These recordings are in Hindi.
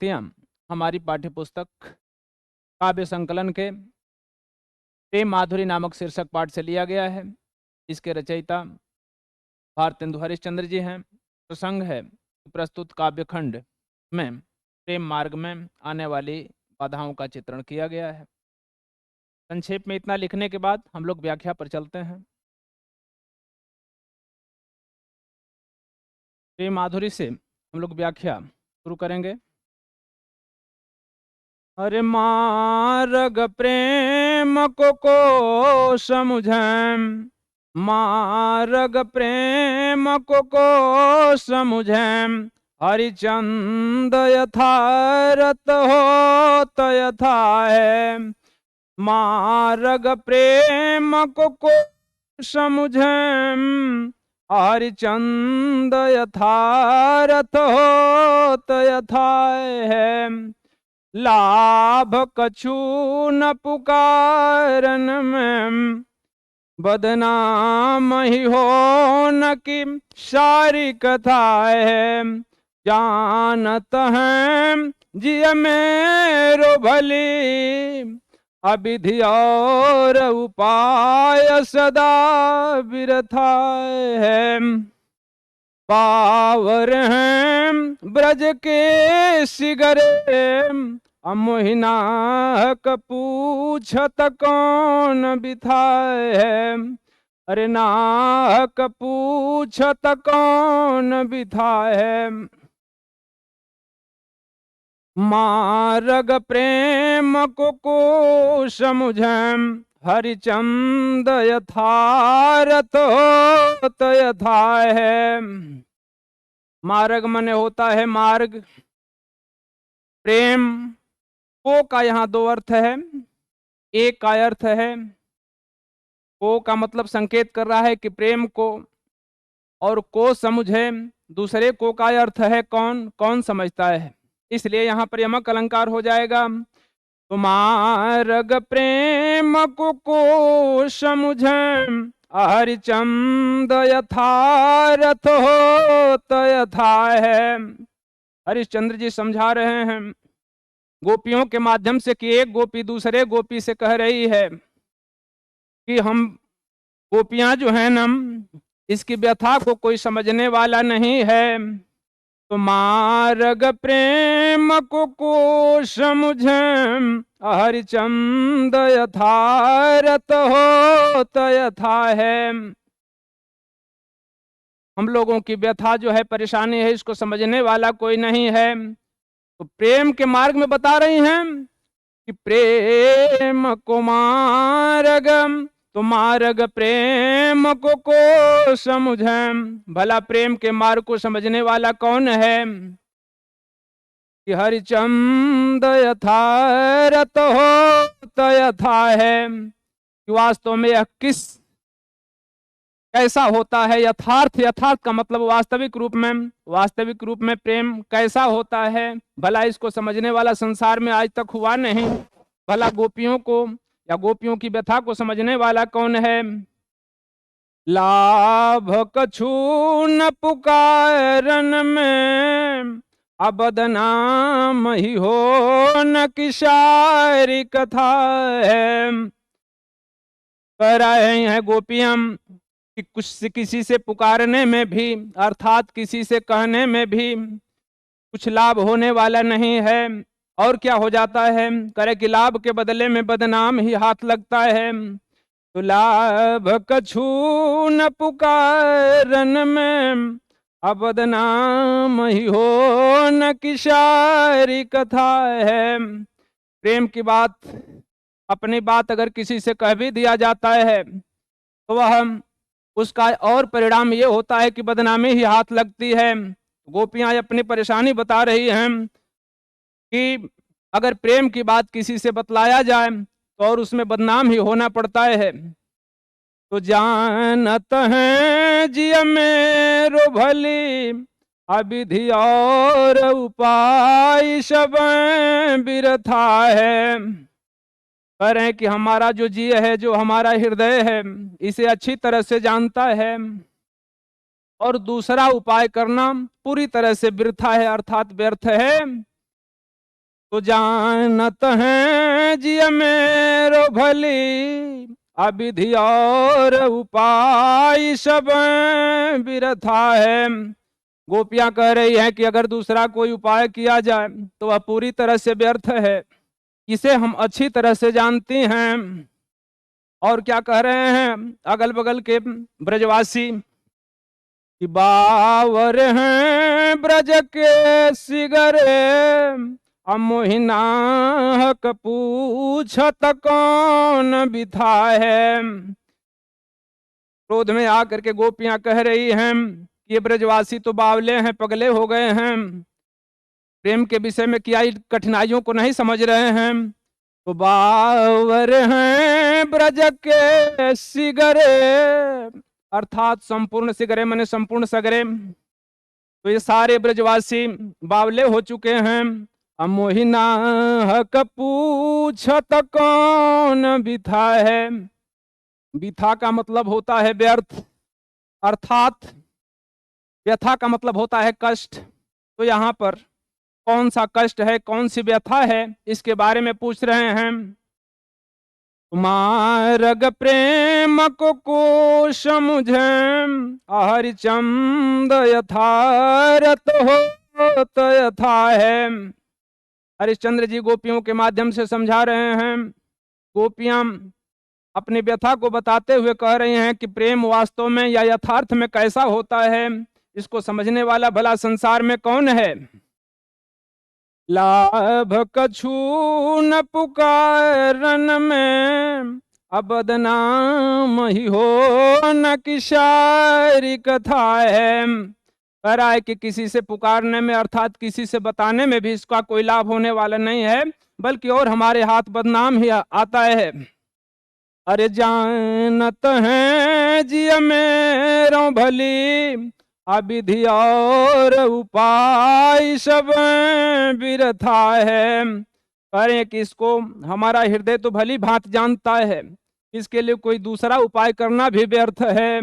पंक्तियां हमारी पाठ्यपुस्तक काव्य संकलन के प्रेम माधुरी नामक शीर्षक पाठ से लिया गया है। इसके रचयिता भारतेंदु हरिश्चंद्र जी हैं। प्रसंग है प्रस्तुत काव्यखंड में प्रेम मार्ग में आने वाली बाधाओं का चित्रण किया गया है। संक्षेप में इतना लिखने के बाद हम लोग व्याख्या पर चलते हैं। प्रेम माधुरी से हम लोग व्याख्या शुरू करेंगे। अरे मार्ग प्रेम को समझें, मार्ग प्रेम को समझें, हरिचंद यथारत होत यथा है। मार्ग प्रेम को समझें, हरिचंद यथारत होत यथा है। लाभ कछु न पुकारन में, बदनाम ही हो न की सारी कथा है। जानत हैं जिय मेरो भली, अविधि और उपाय सदा बिरथा है। पावर हैं ब्रज के सिगरे, अमोहिनाक पूछत कौन बिथाए है। अरे नाक पूछत कौन बिथाए है। मार्ग प्रेम को समझें, हरिचंद यथारत होत यथा है। मार्ग मने होता है मार्ग। प्रेम को का यहाँ दो अर्थ है। एक का अर्थ है, को का मतलब संकेत कर रहा है कि प्रेम को, और को समझे दूसरे को का अर्थ है कौन, कौन समझता है। इसलिए यहाँ पर यमक अलंकार हो जाएगा। तो मार्ग प्रेम को समझें, हरिचंद यथारथ होत यथा है। हरिश्चंद्र जी समझा रहे हैं गोपियों के माध्यम से कि एक गोपी दूसरे गोपी से कह रही है कि हम गोपियां जो है ना, इसकी व्यथा को कोई समझने वाला नहीं है। तो मार्ग प्रेम को समझें, हरिचंद यथारत होत यथा है। हम लोगों की व्यथा जो है, परेशानी है, इसको समझने वाला कोई नहीं है। तो प्रेम के मार्ग में बता रही हैं कि प्रेम को मार्ग, तो मार्ग प्रेम को समझें। भला प्रेम के मार्ग को समझने वाला कौन है कि हरिचंद यथारत होत यथा है। कि वास्तव में यह किस कैसा होता है। यथार्थ, यथार्थ का मतलब वास्तविक रूप में, वास्तविक रूप में प्रेम कैसा होता है, भला इसको समझने वाला संसार में आज तक हुआ नहीं। भला गोपियों को या गोपियों की व्यथा को समझने वाला कौन है। लाभ कछु न पुकारन में, अबदनाम ही हो न की सारी कथा है। कह रहे हैं गोपियां कि कुछ किसी से पुकारने में भी, अर्थात किसी से कहने में भी कुछ लाभ होने वाला नहीं है। और क्या हो जाता है, करे कि लाभ के बदले में बदनाम ही हाथ लगता है। तो लाभ कछु न पुकारन में, अब बदनाम ही हो न की सारी कथा है। प्रेम की बात, अपनी बात अगर किसी से कह भी दिया जाता है तो वह उसका और परिणाम ये होता है कि बदनामी ही हाथ लगती है। गोपियां अपनी परेशानी बता रही हैं कि अगर प्रेम की बात किसी से बतलाया जाए तो और उसमें बदनाम ही होना पड़ता है। तो जानत हैं जिय मेरो भली, अविधि और उपाय सब बिरथा है। कह रहे हैं कि हमारा जो जीव है, जो हमारा हृदय है, इसे अच्छी तरह से जानता है, और दूसरा उपाय करना पूरी तरह से वृथा है, अर्थात व्यर्थ है। तो जानत है जिय मेरो भली, अविधि और उपाय सब बिरथा है। गोपियां कह रही हैं कि अगर दूसरा कोई उपाय किया जाए तो वह पूरी तरह से व्यर्थ है, इसे हम अच्छी तरह से जानती हैं। और क्या कह रहे हैं अगल बगल के ब्रजवासी कि बावर हैं ब्रज के सिगरे, अमोहिनाहक पूछत कौन बिथा है। क्रोध में आकर के गोपियां कह रही हैं कि ये ब्रजवासी तो बावले हैं, पगले हो गए हैं, प्रेम के विषय में किया कठिनाइयों को नहीं समझ रहे हैं। तो बावर हैं ब्रज के सिगरे, अर्थात संपूर्ण सिगरे माने संपूर्ण सगरे, तो ये सारे ब्रजवासी बावले हो चुके हैं। अमोहिना हक पूछत कौन बिथा है। बिथा का मतलब होता है व्यर्थ, अर्थात व्यथा का मतलब होता है कष्ट। तो यहाँ पर कौन सा कष्ट है, कौन सी व्यथा है, इसके बारे में पूछ रहे हैं। मार्ग प्रेम को समुझे, हरिचंद यथारथ हो यथा है। हरिश्चंद्र जी गोपियों के माध्यम से समझा रहे हैं। गोपियां अपनी व्यथा को बताते हुए कह रही हैं कि प्रेम वास्तव में या यथार्थ में कैसा होता है, इसको समझने वाला भला संसार में कौन है। लाभ कछु न पुकारन में, अबदनाम ही हो न किशारी कथा है। कह रहा है कि किसी से पुकारने में अर्थात किसी से बताने में भी इसका कोई लाभ होने वाला नहीं है, बल्कि और हमारे हाथ बदनाम ही आता है। अरे जानत है जिय मेरो भली, अविधि और उपाय सब बिरथा है। करें कि इसको हमारा हृदय तो भली भांत जानता है, इसके लिए कोई दूसरा उपाय करना भी व्यर्थ है।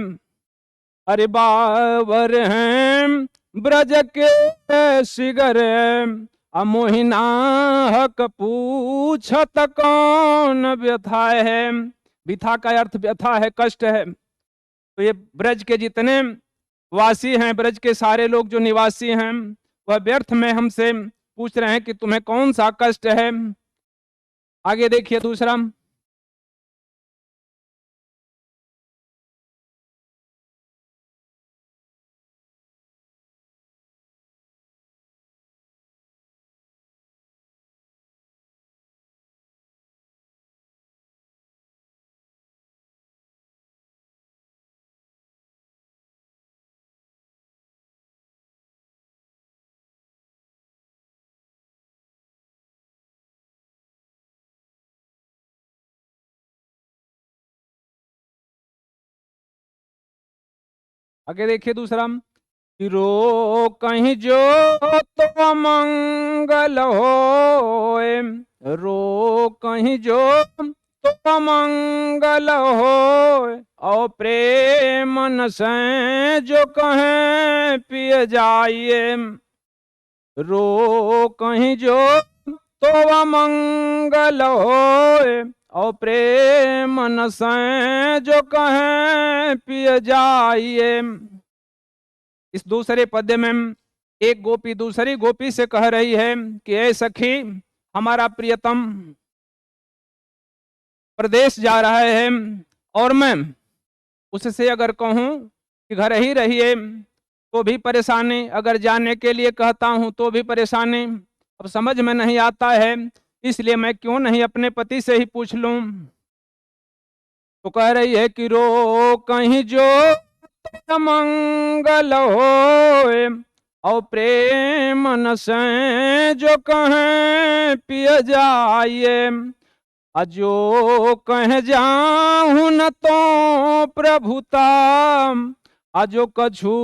अरे बावर हैं ब्रज के सिगर, अमोहिना हक पूछत कौन व्यथा है। व्यथा का अर्थ व्यथा है, कष्ट है। तो ये ब्रज के जितने वासी हैं, ब्रज के सारे लोग जो निवासी हैं, वह व्यर्थ में हमसे पूछ रहे हैं कि तुम्हें कौन सा कष्ट है। आगे देखिए दूसरा। आगे देखिए दूसरा। कि रो कहीं जो तो मंगल होए, रो कहीं जो तो मंगल होए, और प्रेम न से जो कहें पिए जाइए। रो कहीं जो तो मंगल होए, और प्रेम न से जो कहें पिए जाइए। इस दूसरे पद्य में एक गोपी दूसरी गोपी से कह रही है कि ऐ सखी, हमारा प्रियतम प्रदेश जा रहा है, और मैं उससे अगर कहूं कि घर ही रहिए तो भी परेशानी, अगर जाने के लिए कहता हूं तो भी परेशानी। अब समझ में नहीं आता है, इसलिए मैं क्यों नहीं अपने पति से ही पूछ लूं। तो कह रही है कि रो कहीं जो मंगल होए, और प्रेम न से जो कहें पिय जाइए। अजो कह जाहु न तो प्रभुता, अजो कछु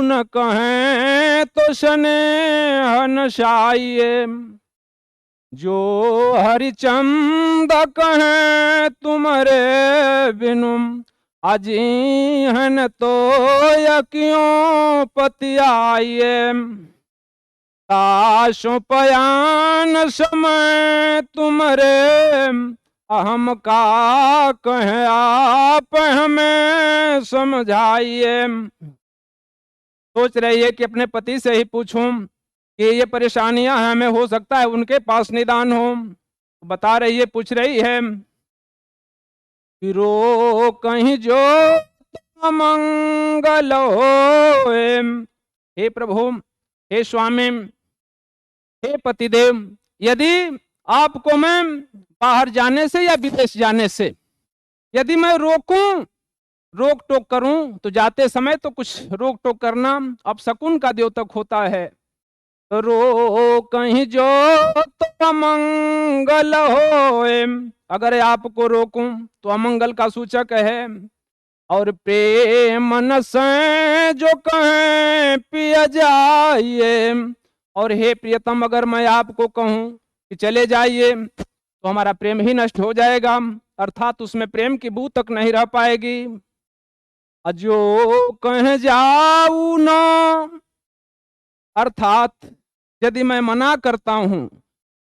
न कहें तो स्नेह नशाइए। जो हरिचंद कहें तुम्हारे बिनु, अजी हन तो या क्यों पति आइए। ताशो पयान समय तुम्हारे, अहम का कह आप हमें समझाइए। सोच रही है कि अपने पति से ही पूछूं कि ये परेशानियां हमें, हो सकता है उनके पास निदान हो। बता रही है, पूछ रही है कि रो कहीं जो मंगल हो। हे प्रभु, हे स्वामी, हे पतिदेव, यदि आपको मैं बाहर जाने से या विदेश जाने से यदि मैं रोकूं, रोक टोक करूं, तो जाते समय तो कुछ रोक टोक करना अब शकुन का द्योतक होता है। तो रो कहीं जो तो अमंगल हो, अगर आपको रोकूं तो अमंगल का सूचक है। और प्रेम मन से जो कहे पिया जाइए, और हे प्रियतम, अगर मैं आपको कहूं कि चले जाइए तो हमारा प्रेम ही नष्ट हो जाएगा, अर्थात उसमें प्रेम की बू तक नहीं रह पाएगी। जो कह जाऊ ना, अर्थात यदि मैं मना करता हूं,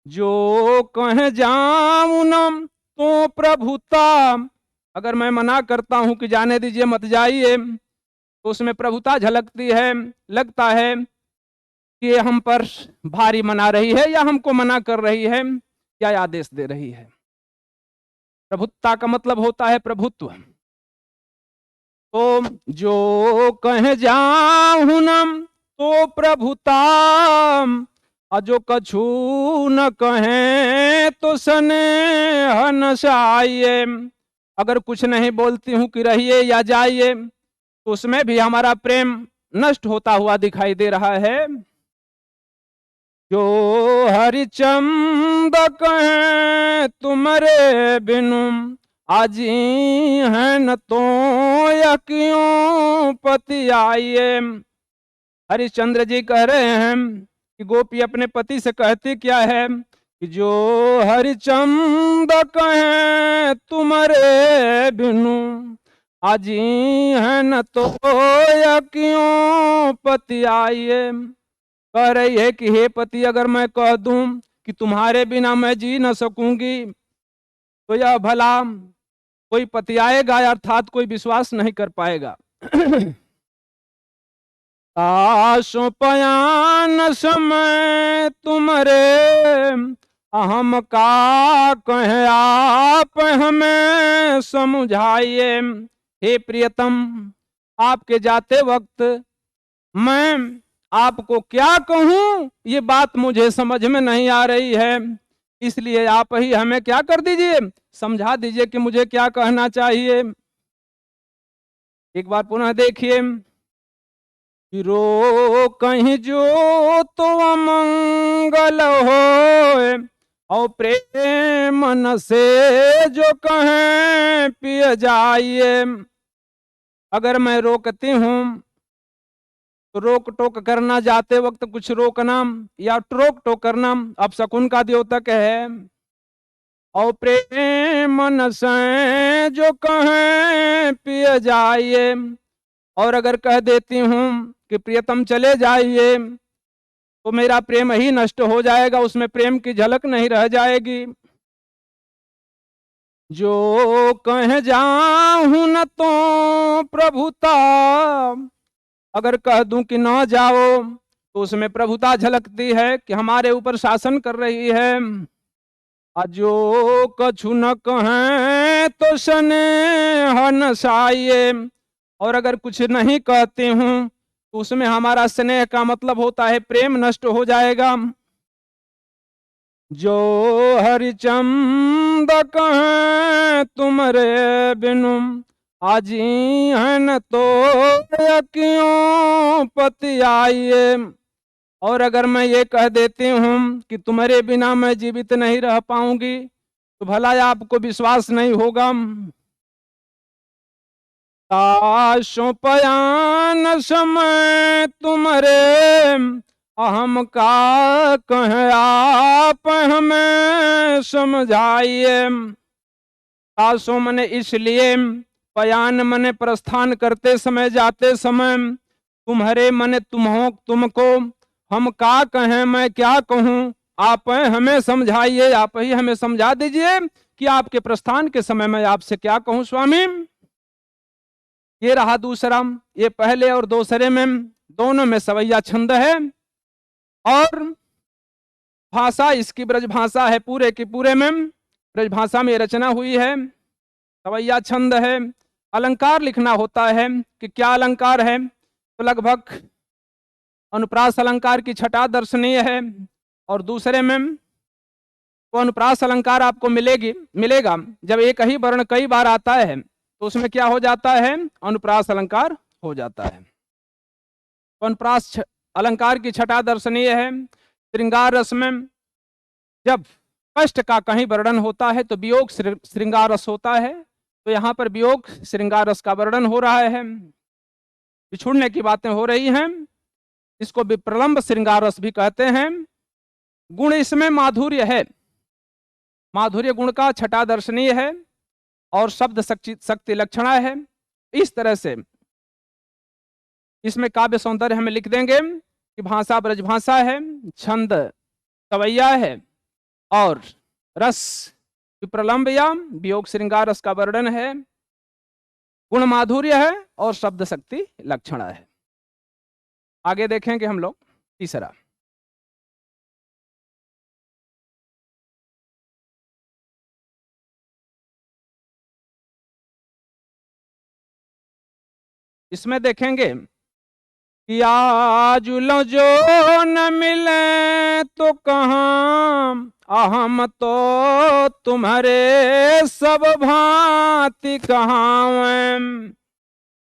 जो कह जाऊं न तो प्रभुता, अगर मैं मना करता हूं कि जाने दीजिए मत जाइए, तो उसमें प्रभुता झलकती है। लगता है कि ये हम पर भारी मना रही है, या हमको मना कर रही है, या आदेश दे रही है। प्रभुता का मतलब होता है प्रभुत्व। तो जो कह जाऊं न तो प्रभुता, अजो कछु न कहे तो स्नेह नशाइए, अगर कुछ नहीं बोलती हूं कि रहिए या जाइए, तो उसमें भी हमारा प्रेम नष्ट होता हुआ दिखाई दे रहा है। जो हरिचंद कहे तुम्हारे बिनु, आजी है न तो या क्यों पति आइए। हरिश्चंद्र जी कह रहे हैं कि गोपी अपने पति से कहती क्या है कि जो हरिचंद कहे तुम्हारे बिनु, आजी है न तो या क्यों पति आइए। कह रही है कि हे पति, अगर मैं कह दूं कि तुम्हारे बिना मैं जी न सकूंगी, तो यह भला कोई पति आएगा, अर्थात कोई विश्वास नहीं कर पाएगा। ताशो पयान समय तुम्हारे, अहम का कह आप हमें समझाइए। हे प्रियतम, आपके जाते वक्त मैं आपको क्या कहूं, ये बात मुझे समझ में नहीं आ रही है, इसलिए आप ही हमें क्या कर दीजिए, समझा दीजिए कि मुझे क्या कहना चाहिए। एक बार पुनः देखिए कि रो कहीं जो तो अमंगल हो, और प्रेम मन से जो कहें पिय जाइए। अगर मैं रोकती हूं तो रोक टोक करना, जाते वक्त कुछ रोकना या टोक टोक करना अब शकुन का द्योतक है। और प्रेम मन से जो कहें पिय जाइए, और अगर कह देती हूं कि प्रियतम चले जाइए, तो मेरा प्रेम ही नष्ट हो जाएगा, उसमें प्रेम की झलक नहीं रह जाएगी। जो कह जाऊं न तो प्रभुता, अगर कह दूं कि ना जाओ, तो उसमें प्रभुता झलकती है कि हमारे ऊपर शासन कर रही है। जो कछु न कहें तो स्नेह नशाइए, और अगर कुछ नहीं कहती हूं तो उसमें हमारा स्नेह का मतलब होता है प्रेम नष्ट हो जाएगा। जो हरिचंद कहें तुम्हारे बिनु, आजी है न तो क्यों पति आइए। और अगर मैं ये कह देती हूं कि तुम्हारे बिना मैं जीवित नहीं रह पाऊंगी, तो भला आपको विश्वास नहीं होगा। ताशो पयान समय तुम्हारे, अहम का कह आप हमें समझाइए। ताशो मने इसलिए, पयान मने प्रस्थान करते समय, जाते समय, तुम्हारे मने तुमको, हम क्या कहें, मैं क्या कहूं, आप हमें समझाइए, आप ही हमें समझा दीजिए कि आपके प्रस्थान के समय मैं आपसे क्या कहूं स्वामी। ये रहा दूसरा। ये पहले और दूसरे में दोनों में सवैया छंद है और भाषा इसकी ब्रज भाषा है, पूरे की पूरे में ब्रज भाषा में रचना हुई है, सवैया छंद है। अलंकार लिखना होता है कि क्या अलंकार है, तो लगभग अनुप्रास अलंकार की छटा दर्शनीय है और दूसरे में तो अनुप्रास अलंकार आपको मिलेगा जब एक ही वर्ण कई बार आता है तो उसमें क्या हो जाता है, अनुप्रास अलंकार हो जाता है। तो अनुप्रास अलंकार की छटा दर्शनीय है। श्रृंगार रस में जब कष्ट का कहीं वर्णन होता है तो वियोग श्रृंगार रस होता है, तो यहाँ पर वियोग श्रृंगार रस का वर्णन हो रहा है, बिछुड़ने की बातें हो रही हैं। इसको विप्रलंब श्रृंगार रस भी कहते हैं। गुण इसमें माधुर्य है, माधुर्य गुण का छटा दर्शनीय है और शब्द शक्ति लक्षणा है। इस तरह से इसमें काव्य सौंदर्य हमें लिख देंगे कि भाषा ब्रज भाषा है, छंद सवैया है और रस विप्रलंब या वियोग श्रृंगार रस का वर्णन है, गुण माधुर्य है और शब्द शक्ति लक्षणा है। आगे देखेंगे हम लोग तीसरा। इसमें देखेंगे कि आज लो जो न मिले तो कहाँ, अहम तो तुम्हारे सब भांति कहाँ।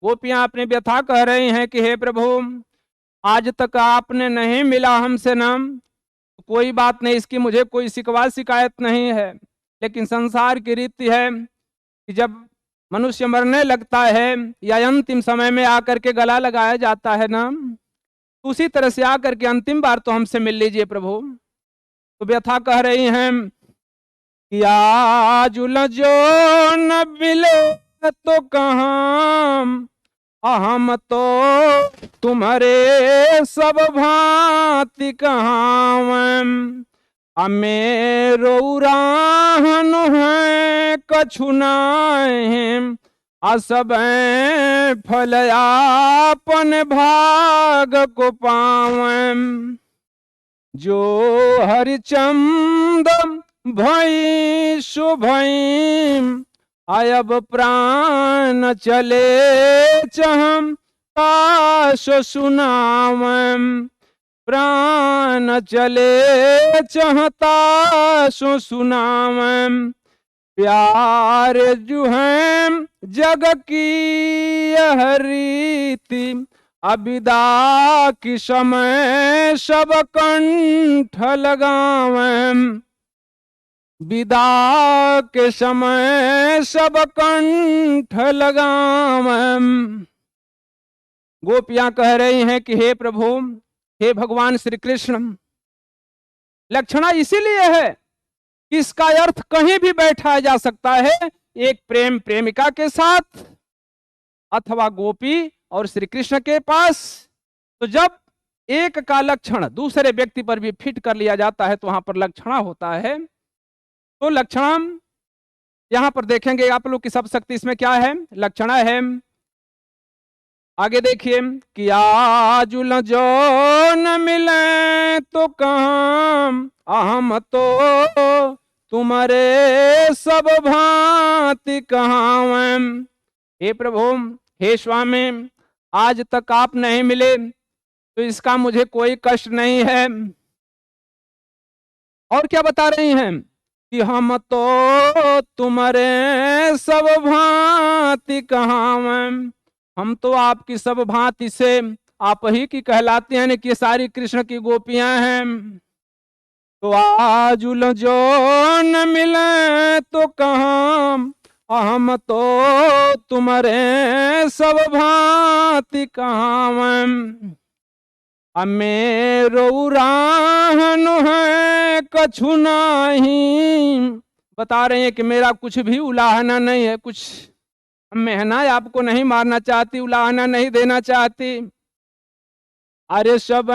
गोपियां अपनी व्यथा कह रही हैं कि हे प्रभु, आज तक आपने नहीं मिला हमसे नाम, कोई बात नहीं, इसकी मुझे कोई शिकवा शिकायत नहीं है, लेकिन संसार की रीति है कि जब मनुष्य मरने लगता है या अंतिम समय में आकर के गला लगाया जाता है ना, उसी तरह से आकर के अंतिम बार तो हमसे मिल लीजिए प्रभु। तो व्यथा कह रही हैं कि आज जो न मिले तो कहाँ, हम तो तुम्हारे सब भांति कहाँ। मेरो उराहन है कछु नाहीं, असब फल आपन भाग को पावैं। जो हरिचंद भई शुभई, आयब प्राण चले चहम ताश सुनावैं। प्राण चले चहता सो सुनावैं। प्यार जो है जग की यह रीति, अबिदा की समय सब कंठ लगावैं। विदा के समय सब कंठ लगावैं। गोपियां कह रही हैं कि हे प्रभु, हे भगवान श्री कृष्ण, लक्षणा इसीलिए है कि इसका अर्थ कहीं भी बैठाया जा सकता है, एक प्रेम प्रेमिका के साथ अथवा गोपी और श्री कृष्ण के पास। तो जब एक का लक्षण दूसरे व्यक्ति पर भी फिट कर लिया जाता है तो वहां पर लक्षणा होता है। तो लक्षण यहां पर देखेंगे आप लोग की सब शक्ति इसमें क्या है, लक्षणा है। आगे देखिए कि आज जो न मिले तो कहाँ, अहम तो तुम्हारे सब भांति कहाँ। हे प्रभु, हे स्वामी, आज तक आप नहीं मिले तो इसका मुझे कोई कष्ट नहीं है। और क्या बता रही हैं कि हम तो तुम्हारे सब भांति कहाँ। हम तो आपकी सब भांति से आप ही की कहलाते हैं कि सारी कृष्ण की गोपियां हैं। तो आज जो न मिले तो कहाँ, हम तो तुम्हारे सब भांति कहाँ। मेरो उराहन है कछु नहीं, बता रहे हैं कि मेरा कुछ भी उलाहना नहीं है, कुछ मेहना आपको नहीं मारना चाहती, उलाहना नहीं देना चाहती। अरे सब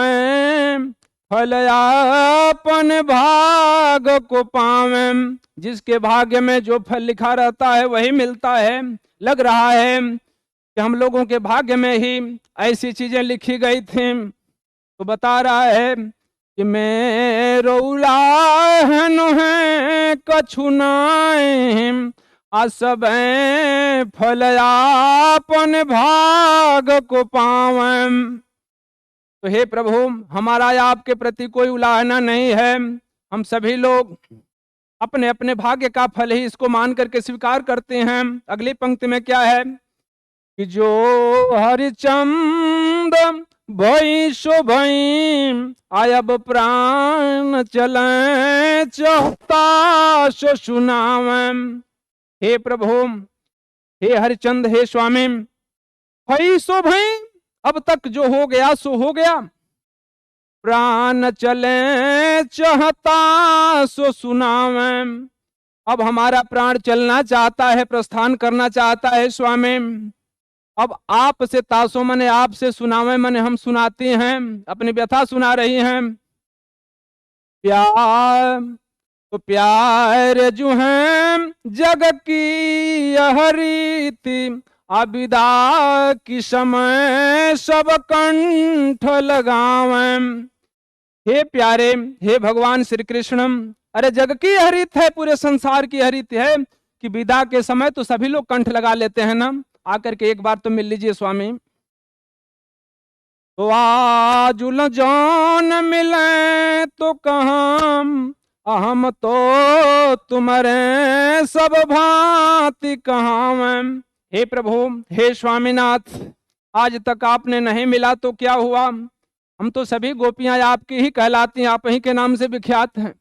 फल आपन भाग को पावे। जिसके भाग्य में जो फल लिखा रहता है वही मिलता है। लग रहा है कि हम लोगों के भाग्य में ही ऐसी चीजें लिखी गई थी। तो बता रहा है कि मेरो उलाहन है कछु नाई, असब फल आपन भाग को पावम। तो हे प्रभु, हमारा आपके प्रति कोई उलाहना नहीं है। हम सभी लोग अपने अपने भाग्य का फल ही इसको मान करके स्वीकार करते हैं। अगली पंक्ति में क्या है कि जो हरिचंद भई सो भई, आयब प्राण चले चहता सो सुनावम। हे प्रभु, हे हरिचंद, हे स्वामी, भई सो भई, अब तक जो हो गया सो हो गया। प्राण चले चाहता सो सुनावम। अब हमारा प्राण चलना चाहता है, प्रस्थान करना चाहता है स्वामी। अब आप से तासो मने आपसे सुनावे मने हम सुनाती हैं, अपनी व्यथा सुना रही हैं। प्यार तो प्यार जो है जग की यह रीति, अबिदा की समय सब कंठ लगावें। हे प्यारे, हे भगवान श्री कृष्ण, अरे जग की यह रीत है, पूरे संसार की यह रीत है कि विदा के समय तो सभी लोग कंठ लगा लेते हैं ना। आकर के एक बार तो मिल लीजिए स्वामी। तो आज जौन मिले तो कहम, अहम तो तुम्हारे सब भांति कहावम। हे प्रभु, हे स्वामीनाथ, आज तक आपने नहीं मिला तो क्या हुआ, हम तो सभी गोपियां आपकी ही कहलाती हैं, आप ही के नाम से विख्यात हैं।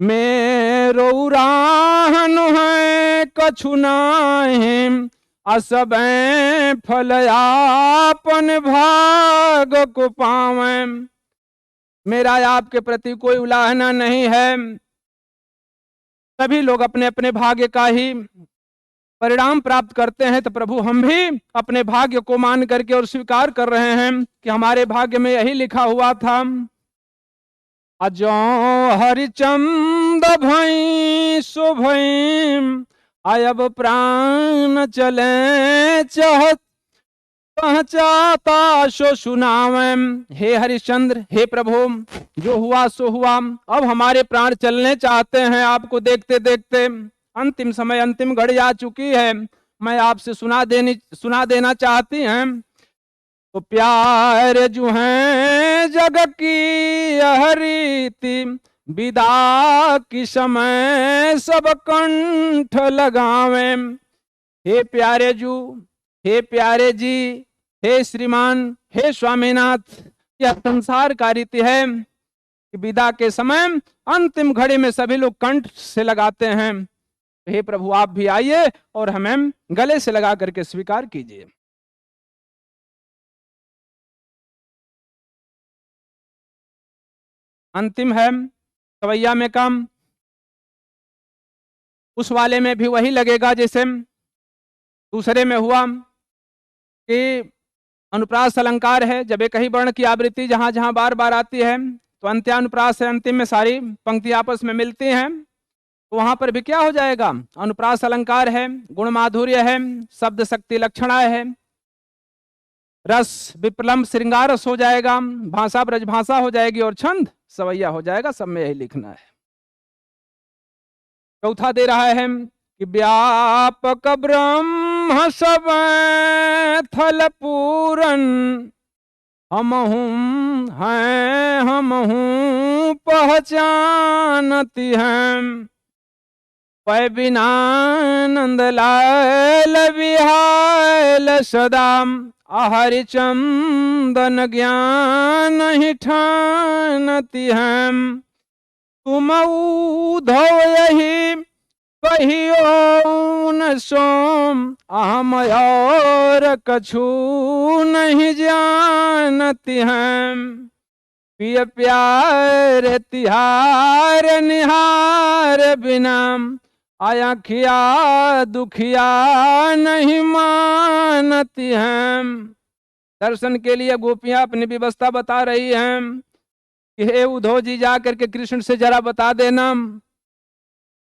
मेरो उराहन है कछु नाहिं, असब फल आपन भाग को पावें। मेरा आपके प्रति कोई उलाहना नहीं है। सभी लोग अपने अपने भाग्य का ही परिणाम प्राप्त करते हैं। तो प्रभु, हम भी अपने भाग्य को मान करके और स्वीकार कर रहे हैं कि हमारे भाग्य में यही लिखा हुआ था। अजो हरिचंद भई सो भई, आयब प्राण चले चाहत पहचाता सो सुनावम। हे हरिश्चंद्र, हे प्रभु, जो हुआ सो हुआ। अब हमारे प्राण चलने चाहते हैं आपको देखते देखते। अंतिम समय, अंतिम घड़ी आ चुकी है। मैं आपसे सुना देना चाहती हैं। तो प्यार जो है जग की यह रीति, विदा की समय सब कंठ लगावें। हे प्यारे जू, हे प्यारे जी, हे श्रीमान, हे स्वामीनाथ, यह संसार का रीति है कि विदा के समय अंतिम घड़ी में सभी लोग कंठ से लगाते हैं। हे प्रभु, आप भी आइए और हमें गले से लगा करके स्वीकार कीजिए। अंतिम है सवैया में कम, उस वाले में भी वही लगेगा जैसे दूसरे में हुआ कि अनुप्रास अलंकार है। जब एक ही वर्ण की आवृत्ति जहां जहां बार बार आती है तो अंत्यानुप्रास है, अंतिम में सारी पंक्ति आपस में मिलती हैं। तो वहां पर भी क्या हो जाएगा, अनुप्रास अलंकार है, गुण माधुर्य है, शब्द शक्ति लक्षणाएं है, रस विप्रलंब श्रृंगार रस हो जाएगा, भाषा ब्रजभाषा हो जाएगी और छंद सवैया हो जाएगा। सब में यही लिखना है। चौथा दे रहा है कि व्यापक ब्रह्म सब थल पूरन, हम हूं हैं हम हूं पहचानती हैं, पै बिना नंद लाल बिहाल सदा, हरिचंदन ज्ञान ही ठानती हैं, तुम उधव यही कहियो न सोम, अहम और कछु नहीं जानती हैं, पिय प्यार तिहार निहार बिना, आया खिया दुखिया नहीं मानती हैं। दर्शन के लिए गोपियां अपनी व्यवस्था बता रही हैं। कि हे उद्धव जी जा करके कृष्ण से जरा बता देना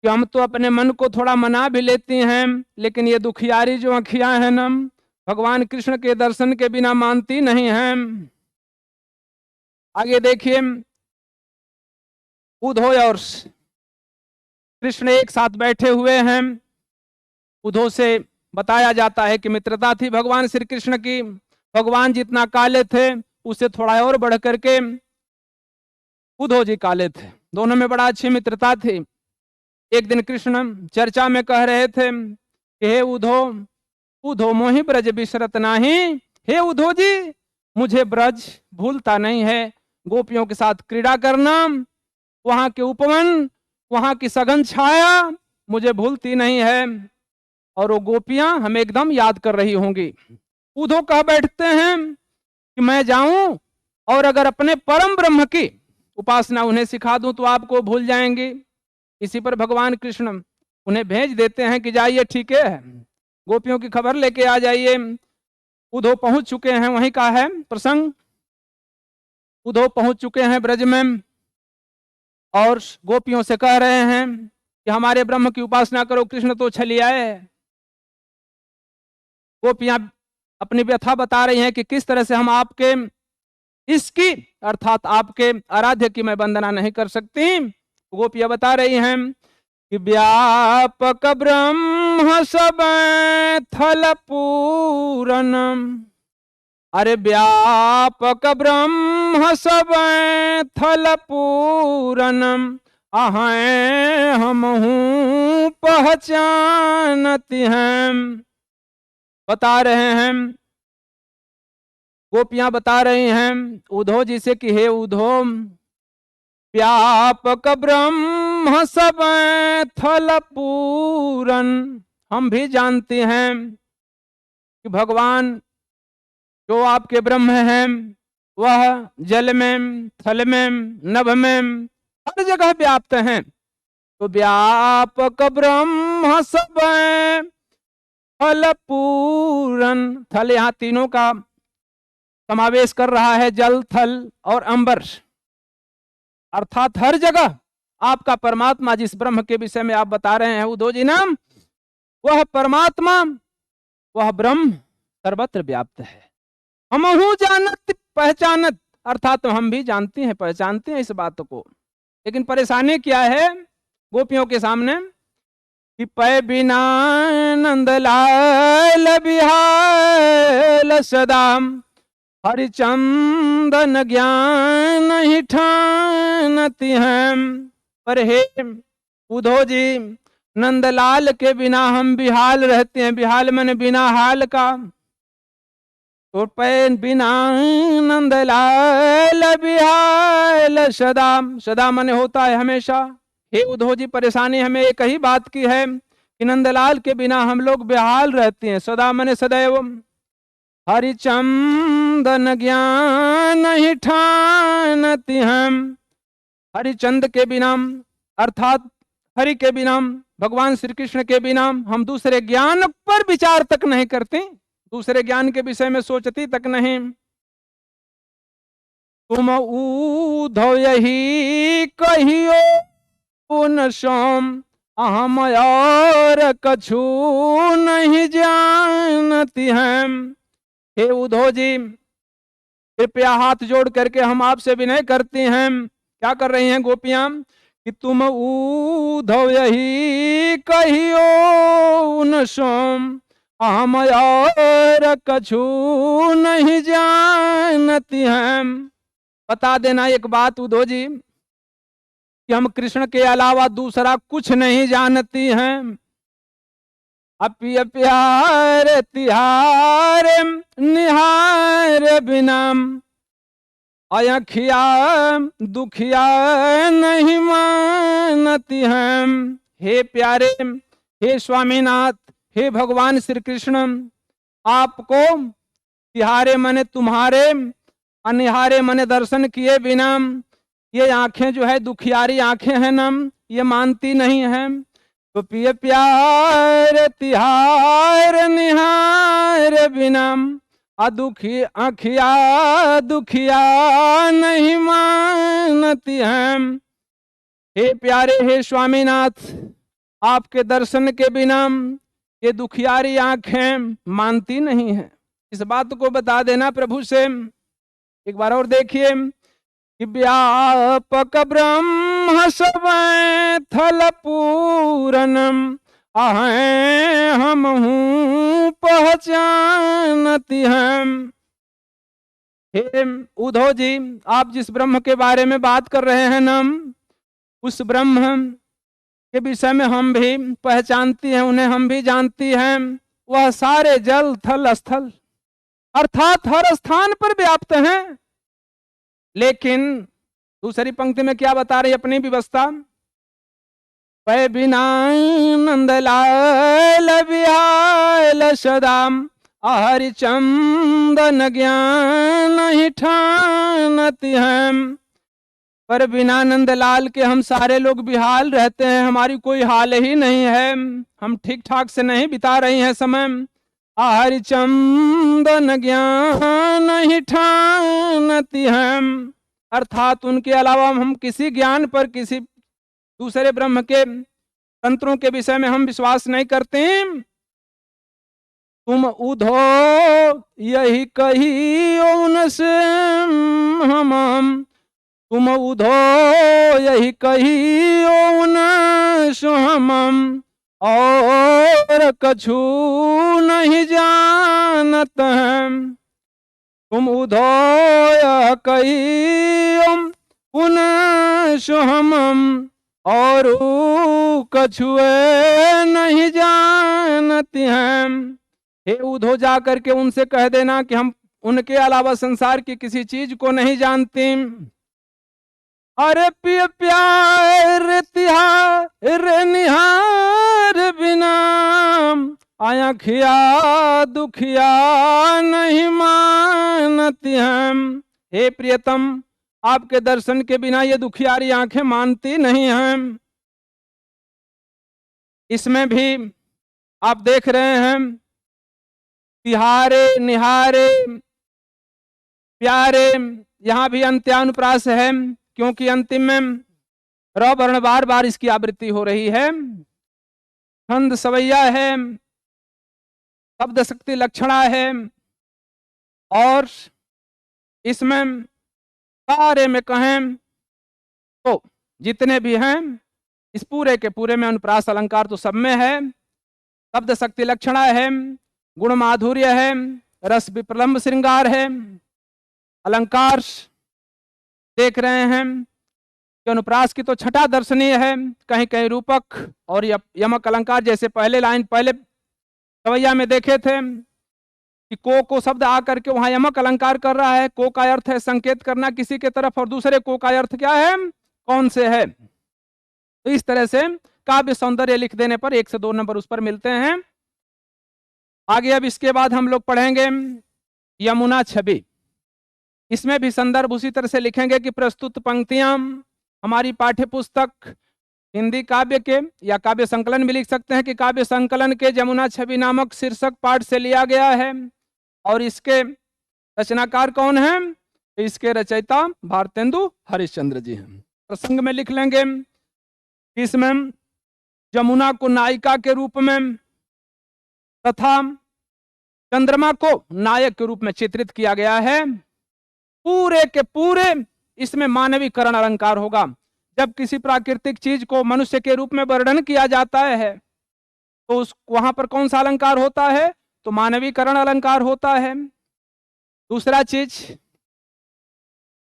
कि हम तो अपने मन को थोड़ा मना भी लेती हैं, लेकिन ये दुखियारी जो आँखियां हैं ना, भगवान कृष्ण के दर्शन के बिना मानती नहीं हैं। आगे देखिए, उद्धव और कृष्ण एक साथ बैठे हुए हैं। उद्धव से बताया जाता है कि मित्रता थी भगवान श्री कृष्ण की। भगवान जितना काले थे उससे थोड़ा और बढ़ करके उद्धव जी काले थे। दोनों में बड़ा अच्छी मित्रता थी। एक दिन कृष्ण चर्चा में कह रहे थे कि हे उद्धव, उद्धव मोहि ब्रज बिसरत नाही। हे उद्धव जी, मुझे ब्रज भूलता नहीं है। गोपियों के साथ क्रीड़ा करना, वहां के उपवन, वहां की सघन छाया मुझे भूलती नहीं है, और वो गोपियां हमें एकदम याद कर रही होंगी। उद्धव कह बैठते हैं कि मैं जाऊं और अगर अपने परम ब्रह्म की उपासना उन्हें सिखा दूं तो आपको भूल जाएंगे। इसी पर भगवान कृष्ण उन्हें भेज देते हैं कि जाइए, ठीक है, गोपियों की खबर लेके आ जाइए। उद्धव पहुंच चुके हैं, वहीं का है प्रसंग। उद्धव पहुंच चुके हैं ब्रज में और गोपियों से कह रहे हैं कि हमारे ब्रह्म की उपासना करो, कृष्ण तो छली आए। गोपियां अपनी व्यथा बता रही हैं कि किस तरह से हम आपके इसकी अर्थात आपके आराध्य की मैं वंदना नहीं कर सकती। गोपियां बता रही हैं कि व्यापक ब्रह्म सब थल पूरन। अरे व्यापक ब्रह्म सब थल पूरन, अहें हमहू पहचानती हैं। बता रहे हैं, गोपियां बता रही हैं उद्धव जी से कि हे उद्धव, व्यापक ब्रह्म सब थल पूरन, हम भी जानते हैं कि भगवान जो आपके ब्रह्म हैं वह जल में, थल में, नभ में, हर जगह व्याप्त हैं। तो व्यापक ब्रह्म सब थल पूरन, थल यहाँ तीनों का समावेश कर रहा है, जल, थल और अंबर, अर्थात हर जगह आपका परमात्मा जिस ब्रह्म के विषय में आप बता रहे हैं उद्धव जी नाम, वह परमात्मा, वह ब्रह्म सर्वत्र व्याप्त है। हमहू जानत पहचानत, अर्थात हम भी जानते हैं, पहचानते हैं इस बात को। लेकिन परेशानी क्या है गोपियों के सामने कि पै बिना नंदलाल बिहाल सदाम, हरिचंदन ज्ञान ही ठानती हैं। पर हे उद्धव जी, नंदलाल के बिना हम बिहाल रहते हैं। बिहाल मैंने बिना हाल का। तो पै बिना नंदलाल बिहाल सदा, सदा मैंने होता है हमेशा। हे उद्धव जी, परेशानी हमें एक ही बात की है कि नंदलाल के बिना हम लोग बेहाल रहते हैं। सदा मैंने सदैव, हरिचंदन ज्ञान ही ठानती हम। हरिचंद के बिना, अर्थात हरि के बिना, भगवान श्री कृष्ण के बिना हम दूसरे ज्ञान पर विचार तक नहीं करते, दूसरे ज्ञान के विषय में सोचती तक नहीं। तुम उद्धव यही कहियो पुन सोम, अहम और कछु नहीं जानती हैं। हे उद्धव जी, कृपया हाथ जोड़ करके हम आपसे विनय करते हैं। क्या कर रही हैं गोपियां कि तुम उद्धव यही कहियो उन सोम, हम और कछु नहीं जानती हैं। बता देना एक बात उद्धव जी कि हम कृष्ण के अलावा दूसरा कुछ नहीं जानती हैं। अपिय प्यार तिहार निहार बिना, अयखिया दुखिया नहीं मानती हैं। हे प्यारे, हे स्वामीनाथ, हे भगवान श्री कृष्ण, आपको तिहारे मने तुम्हारे, अनिहारे मने दर्शन किए बिना ये आंखें जो है दुखियारी आंखें हैं ना, ये मानती नहीं हैं। तो पिए प्यार तिहार निहार बिना, अदुखी आखिया दुखिया नहीं मानती हैं। हे प्यारे, हे स्वामीनाथ, आपके दर्शन के बिना ये दुखियारी आंखें मानती नहीं है। इस बात को बता देना प्रभु से। एक बार और देखिए कि व्यापक ब्रह्म सब थल पूरनम आहे हम हूँ पहचानती हम। हे उद्धव जी, आप जिस ब्रह्म के बारे में बात कर रहे हैं ना, उस ब्रह्म के विषय में हम भी पहचानती हैं, उन्हें हम भी जानती हैं। वह सारे जल थल स्थल अर्थात हर स्थान पर व्याप्त हैं। लेकिन दूसरी पंक्ति में क्या बता रही अपनी व्यवस्था? पै बिना नंदलाल बिहाल सदाम हरि चंदन ज्ञान ही ठानती हम। पर बिना नंदलाल के हम सारे लोग बिहाल रहते हैं, हमारी कोई हाल ही नहीं है, हम ठीक ठाक से नहीं बिता रही हैं समय। हरि चंदन ज्ञान ही ठानती हम, अर्थात उनके अलावा हम किसी ज्ञान पर, किसी दूसरे ब्रह्म के तंत्रों के विषय में हम विश्वास नहीं करते। तुम उधो यही कही उनसे हम, तुम उधो यही कही उन हम, और कछु नहीं जानत हम। तुम उधो यह कही उन हम, और कछुए नहीं जानती हैं। हे उद्धव, जा करके उनसे कह देना कि हम उनके अलावा संसार की किसी चीज को नहीं जानती। अरे पिय प्यार तिहार निहार बिना आया खिया दुखिया नहीं मानती हम। हे प्रियतम, आपके दर्शन के बिना ये दुखियारी आंखें मानती नहीं हैं। इसमें भी आप देख रहे हैं तिहारे निहारे प्यारे, यहां भी अंत्यानुप्रास है, क्योंकि अंतिम में र वर्ण बार बार इसकी आवृत्ति हो रही है। छंद सवैया है, शब्द शक्ति लक्षणा है, और इसमें सारे में कहें तो जितने भी हैं इस पूरे के पूरे में अनुप्रास अलंकार तो सब में है। शब्द शक्ति लक्षणा है, गुण माधुर्य है, रस विप्रलंब श्रृंगार है। अलंकार देख रहे हैं कि अनुप्रास की तो छठा दर्शनीय है, कहीं कहीं रूपक और यमक अलंकार, जैसे पहले लाइन पहले सवैया में देखे थे कि को शब्द आकर के वहां यमक अलंकार कर रहा है। को का अर्थ है संकेत करना किसी के तरफ, और दूसरे को का अर्थ क्या है? कौन से है। तो इस तरह से काव्य सौंदर्य लिख देने पर 1 से 2 नंबर उस पर मिलते हैं। आगे अब इसके बाद हम लोग पढ़ेंगे यमुना छवि। इसमें भी संदर्भ उसी तरह से लिखेंगे कि प्रस्तुत पंक्तियां हमारी पाठ्य पुस्तक हिंदी काव्य के या काव्य संकलन भी लिख सकते हैं कि काव्य संकलन के यमुना छवि नामक शीर्षक पाठ से लिया गया है। और इसके रचनाकार कौन है? इसके रचयिता भारतेंदु हरिश्चंद्र जी हैं। प्रसंग में लिख लेंगे कि इसमें यमुना को नायिका के रूप में तथा चंद्रमा को नायक के रूप में चित्रित किया गया है। पूरे के पूरे इसमें मानवीकरण अलंकार होगा। जब किसी प्राकृतिक चीज को मनुष्य के रूप में वर्णन किया जाता है तो उस वहां पर कौन सा अलंकार होता है? तो मानवीकरण अलंकार होता है। दूसरा चीज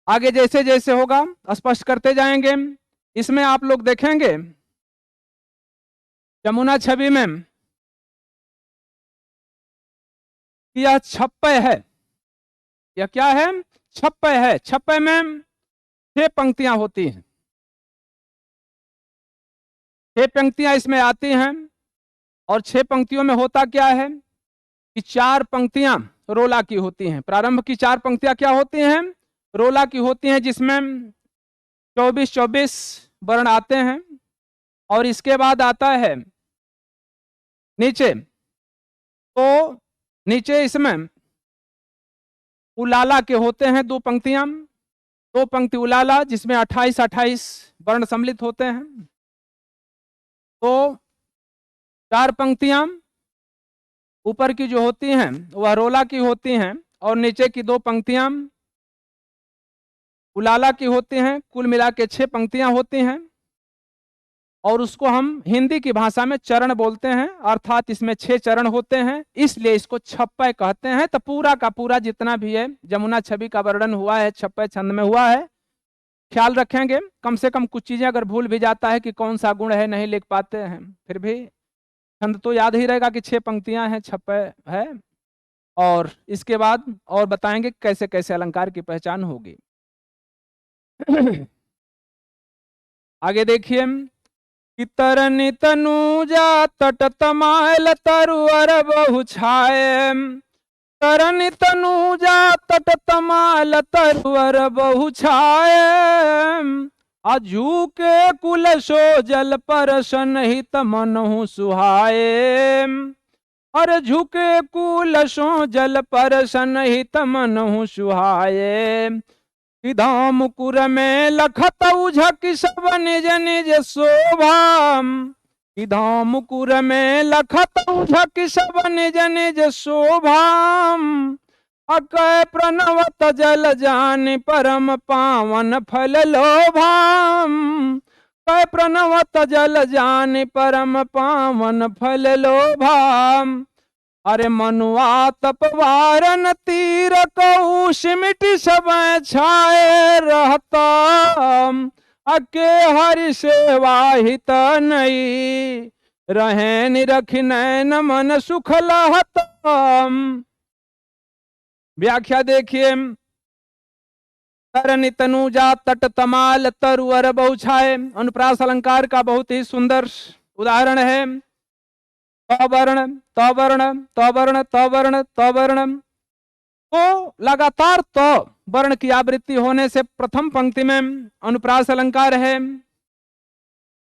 आगे जैसे जैसे होगा स्पष्ट करते जाएंगे। इसमें आप लोग देखेंगे यमुना छवि में यह छप्पय है। यह क्या है? छप्पय है। छप्पय में 6 पंक्तियां होती हैं। 6 पंक्तियां इसमें आती हैं, और 6 पंक्तियों में होता क्या है कि 4 पंक्तियां रोला की होती हैं। प्रारंभ की 4 पंक्तियां क्या होती हैं? रोला की होती हैं, जिसमें 24-24 वर्ण आते हैं। और इसके बाद आता है नीचे, तो नीचे इसमें उलाला के होते हैं 2 पंक्तियां, 2 पंक्ति उलाला जिसमें 28-28 वर्ण सम्मिलित होते हैं। तो 4 पंक्तियां ऊपर की जो होती हैं वह रोला की होती हैं और नीचे की 2 पंक्तियां उलाला की होती हैं। कुल मिला के 6 पंक्तियां होती हैं और उसको हम हिंदी की भाषा में चरण बोलते हैं, अर्थात इसमें 6 चरण होते हैं, इसलिए इसको छप्पय कहते हैं। तो पूरा का पूरा जितना भी है जमुना छवि का वर्णन हुआ है छप्पय छंद में हुआ है। ख्याल रखेंगे, कम से कम कुछ चीजें अगर भूल भी जाता है कि कौन सा गुण है नहीं लिख पाते हैं, फिर भी छंद तो याद ही रहेगा कि 6 पंक्तियां हैं, छप्पय है। और इसके बाद और बताएंगे कैसे कैसे अलंकार की पहचान होगी। आगे देखिए, तरनि तनुजा तट तमाल तरुअर बहु छाए, तरनि तनुजा तट तमाल तरुअर बहु छाए, अजू के कुल सो जल परसन हित मनहु सुहाए, अरे झुके कुल सो जल परसन हित मनहु सुहाए, धाम कुर में लखत उझक सब निज निज शोभा, धाम कुर में लखत उझक सब निज निज शोभा, अकय प्रणवत जल जान परम पावन फल लोभा, कय प्रणवत जल जान परम पावन फल लोभा, अरे मनुआ तपवारन तीर कहू सिमिट सब छाए रहता, अके हरि सेवा हित नहीं रहे निरख नैन मन सुख लहत। व्याख्या देखिए, तरनि तनुजा तट तमाल तरुअर बहु छाए अनुप्रास अलंकार का बहुत ही सुंदर उदाहरण है। तवर्ण तवर्ण तवर्ण तवर्ण तवर्ण, तो लगातार तो वर्ण की आवृत्ति होने से प्रथम पंक्ति में अनुप्रास अलंकार है।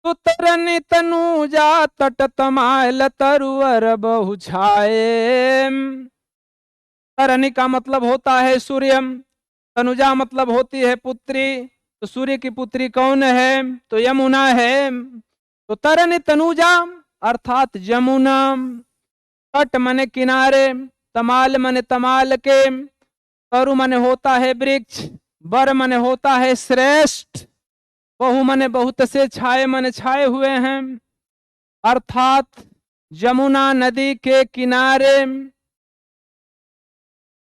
तो तरनि तनुजा तट तमाल तरुअर बहु छाए, तरनि का मतलब होता है सूर्य, तनुजा मतलब होती है पुत्री, तो सूर्य की पुत्री कौन है, तो यमुना है। तो तरनि तनुजा अर्थात जमुना, तट मने किनारे, तमाल मने तमाल के, तरु मने होता है वृक्ष, वर मने होता है श्रेष्ठ, बहु मने बहुत से, छाए मने छाए हुए हैं, अर्थात जमुना नदी के किनारे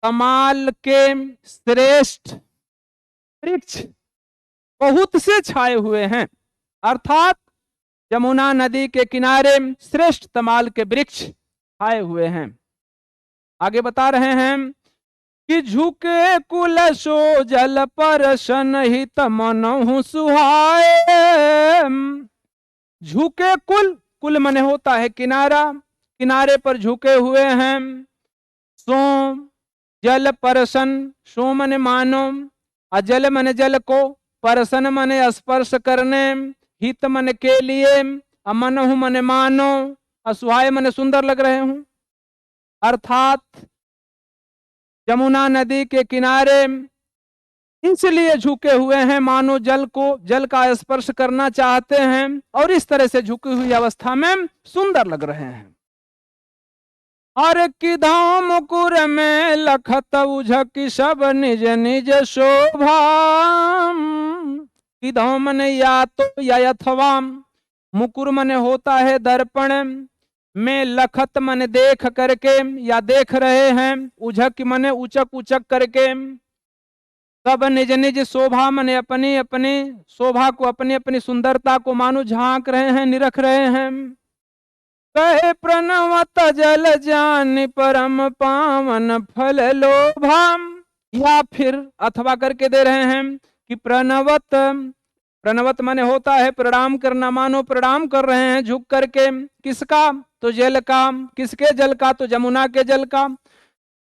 तमाल के श्रेष्ठ वृक्ष बहुत से छाए हुए हैं, अर्थात यमुना नदी के किनारे श्रेष्ठ तमाल के वृक्ष छाए हुए हैं। आगे बता रहे हैं कि झुके कुल सो जल परसन हित मनहु सुहाए, झुके कुल, कुल मने होता है किनारा, किनारे पर झुके हुए हैं, सो जल परसन, सो मने मानो, अजल मने जल को, परसन मने स्पर्श करने, हित मन के लिए, अमनहु मने मानो, असुहाय मने सुंदर लग रहे हूं, अर्थात यमुना नदी के किनारे इसलिए झुके हुए हैं मानो जल को, जल का स्पर्श करना चाहते हैं और इस तरह से झुकी हुई अवस्था में सुंदर लग रहे हैं। अरे कि धाम कुर में लखत उझक सब निज निज शोभा, कि धाम मने या तो या अथवा, मुकुर मने होता है दर्पण, में लखत मने देख करके या देख रहे हैं, उझक मने उचक उचक करके, सब निज निज शोभा मने अपनी अपनी शोभा को, अपनी अपनी सुंदरता को मानो झांक रहे हैं, निरख रहे हैं। कहे प्रणवत जल जान परम पावन फल लोभाम, या फिर अथवा करके दे रहे हैं कि प्रणवत, प्रणवत माने होता है प्रणाम करना, मानो प्रणाम कर रहे हैं झुक करके, किसका, तो जल का, किसके जल का, तो जमुना के जल का,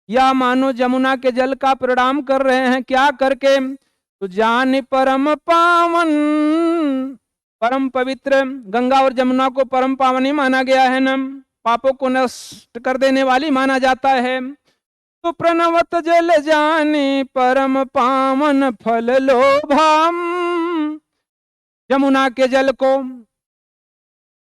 या मानो जमुना के जल का प्रणाम कर रहे हैं, क्या करके, तो जान परम पावन, परम पवित्र, गंगा और जमुना को परम पावन ही माना गया है न, पापों को नष्ट कर देने वाली माना जाता है। तो प्रणवत जल जानी परम पावन फल लोभाम। यमुना के जल को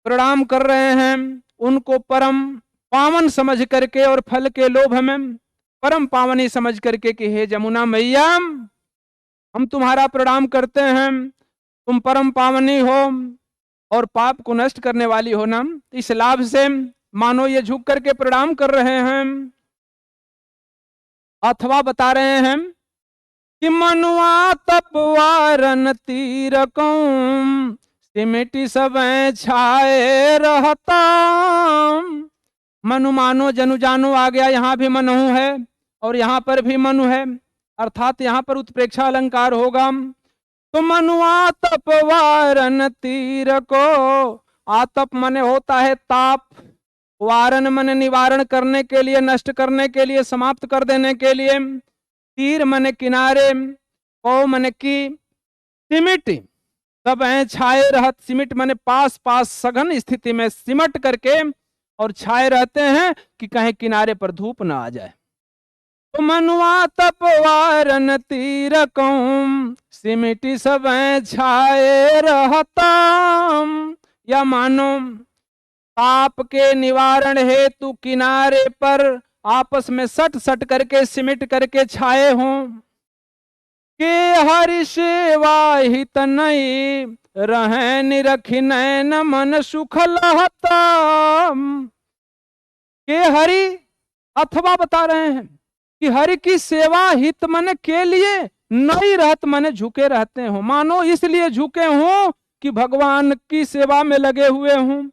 प्रणाम कर रहे हैं, उनको परम पावन समझ करके और फल के लोभ में परम पावनी समझ करके कि हे यमुना मैया, हम तुम्हारा प्रणाम करते हैं, तुम परम पावनी हो और पाप को नष्ट करने वाली हो ना। इस लाभ से मानो ये झुक करके प्रणाम कर रहे हैं। अथवा बता रहे हैं कि मनुआ तपवारन तीरकम सिमिटी सब छाए रहता। मनु मानो जनु जानो आ गया, यहाँ भी मनु है और यहाँ पर भी मनु है, अर्थात यहाँ पर उत्प्रेक्षा अलंकार होगा। तो मनुआ तपवारन तीर को, आतप मने होता है ताप, वारन मने निवारण करने के लिए, नष्ट करने के लिए, समाप्त कर देने के लिए, तीर मने किनारे, को मने की, सिमिट सब छाए रहत। सिमिट मने पास पास सघन स्थिति में सिमट करके और छाए रहते हैं कि कहीं किनारे पर धूप ना आ जाए। तो मनुआ तपवारन तीरकम सिमिटी सब छाए रहता। या मानो ताप के निवारण हेतु किनारे पर आपस में सट सट करके सिमिट करके छाए हों। के हरि सेवा हित नहीं रहे निरखी नैन मन सुख लहता। के हरि अथवा बता रहे हैं कि हरि की सेवा हित मन के लिए नहीं रहत मन झुके रहते हो, मानो इसलिए झुके हों कि भगवान की सेवा में लगे हुए हों।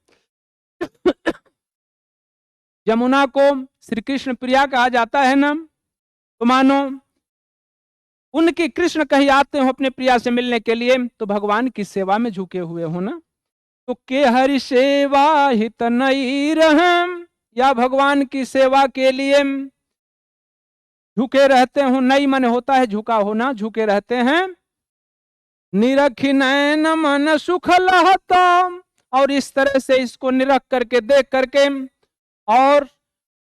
यमुना को श्री कृष्ण प्रिया कहा जाता है ना, तो मानो उनकी कृष्ण कहीं आते हो अपने प्रिया से मिलने के लिए तो भगवान की सेवा में झुके हुए हो ना। तो के हरि सेवा हित नहीं रहे, या भगवान की सेवा के लिए झुके रहते हो। नहीं मन होता है झुका होना, झुके रहते हैं। निरखी नैन मन सुख लहता, और इस तरह से इसको निरख करके देख करके और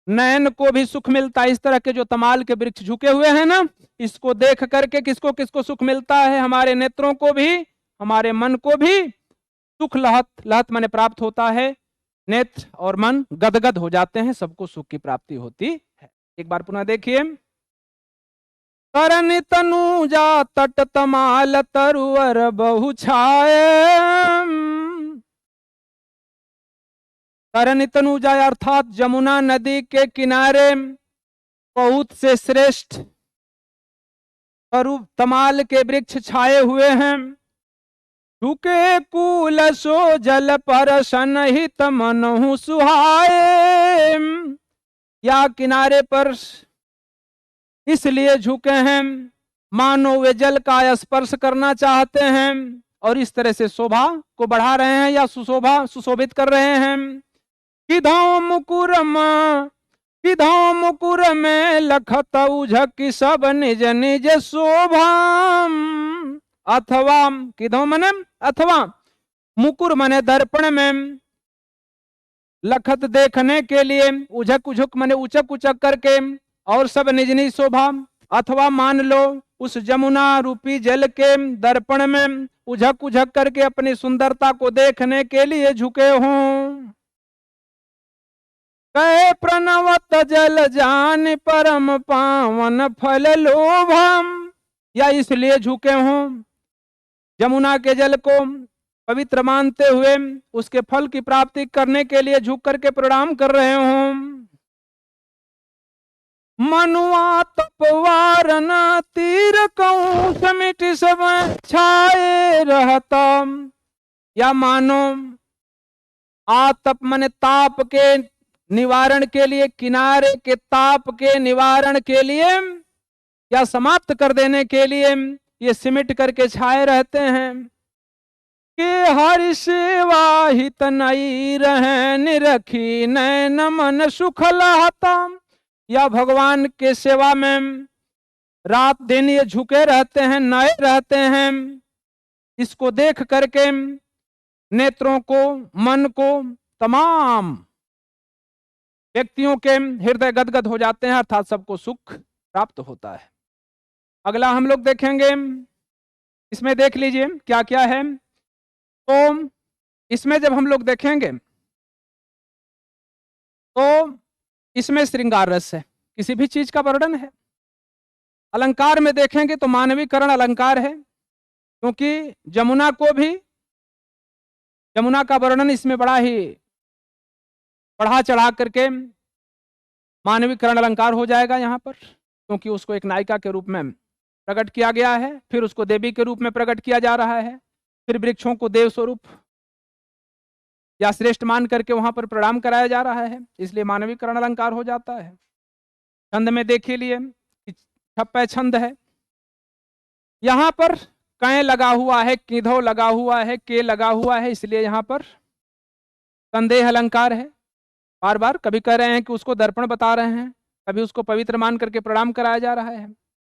नैन को भी सुख मिलता है। इस तरह के जो तमाल के वृक्ष झुके हुए हैं ना, इसको देख करके किसको किसको सुख मिलता है? हमारे नेत्रों को भी, हमारे मन को भी सुख लहत, लहत माने प्राप्त होता है। नेत्र और मन गदगद हो जाते हैं, सबको सुख की प्राप्ति होती है। एक बार पुनः देखिए। करन तनुजा तट तमाल तरुवर बहु छाए। करन तनुजा अर्थात यमुना नदी के किनारे बहुत से श्रेष्ठ तरु तमाल के वृक्ष छाए हुए हैं। झुके कूल सो जल पर सनहित मनहु सुहाए। या किनारे पर इसलिए झुके हैं मानो वे जल का स्पर्श करना चाहते हैं और इस तरह से शोभा को बढ़ा रहे हैं या सुशोभित कर रहे हैं। किधौ मुकुर में लखत उझक सब निज निज शोभा। अथवा किधौ मने अथवा मुकुर मने दर्पण में, लखत देखने के लिए, उझक उझक मने उचक उचक करके और सब निज निज शोभा। अथवा मान लो उस यमुना रूपी जल के दर्पण में उझक उझक करके अपनी सुंदरता को देखने के लिए झुके हों। कहे प्रणवत जल जान परम पावन फल लोभम। या इसलिए झुके हों यमुना के जल को पवित्र मानते हुए उसके फल की प्राप्ति करने के लिए झुक करके प्रणाम कर रहे हों। मनुआ तपवारन तीर कहूं समिट सब छाए रहता। या मानो आतप मन ताप के निवारण के लिए, किनारे के ताप के निवारण के लिए या समाप्त कर देने के लिए ये सिमट करके छाए रहते हैं। कि हरि सेवा हित नहीं रहे निरखी नैन मन सुख लहता। या भगवान के सेवा में रात दिन ये झुके रहते हैं, नए रहते हैं। इसको देख करके नेत्रों को, मन को तमाम व्यक्तियों के हृदय गदगद हो जाते हैं, अर्थात सबको सुख प्राप्त होता है। अगला हम लोग देखेंगे, इसमें देख लीजिए क्या क्या है। तो इसमें जब हम लोग देखेंगे तो इसमें श्रृंगार रस है, किसी भी चीज का वर्णन है। अलंकार में देखेंगे तो मानवीकरण अलंकार है, क्योंकि जमुना को भी, जमुना का वर्णन इसमें बड़ा ही बढ़ा चढ़ा करके मानवीकरण अलंकार हो जाएगा यहाँ पर, क्योंकि उसको एक नायिका के रूप में प्रकट किया गया है, फिर उसको देवी के रूप में प्रकट किया जा रहा है, फिर वृक्षों को देव स्वरूप या श्रेष्ठ मान करके वहां पर प्रणाम कराया जा रहा है, इसलिए मानवीकरण अलंकार हो जाता है। छंद में देखिए लिए छप्पे छंद है, यहाँ पर कै लगा हुआ है, किधो लगा हुआ है, के लगा हुआ है, इसलिए यहाँ पर संदेह अलंकार है। बार बार कभी कह रहे हैं कि उसको दर्पण बता रहे हैं, कभी उसको पवित्र मान करके प्रणाम कराया जा रहा है,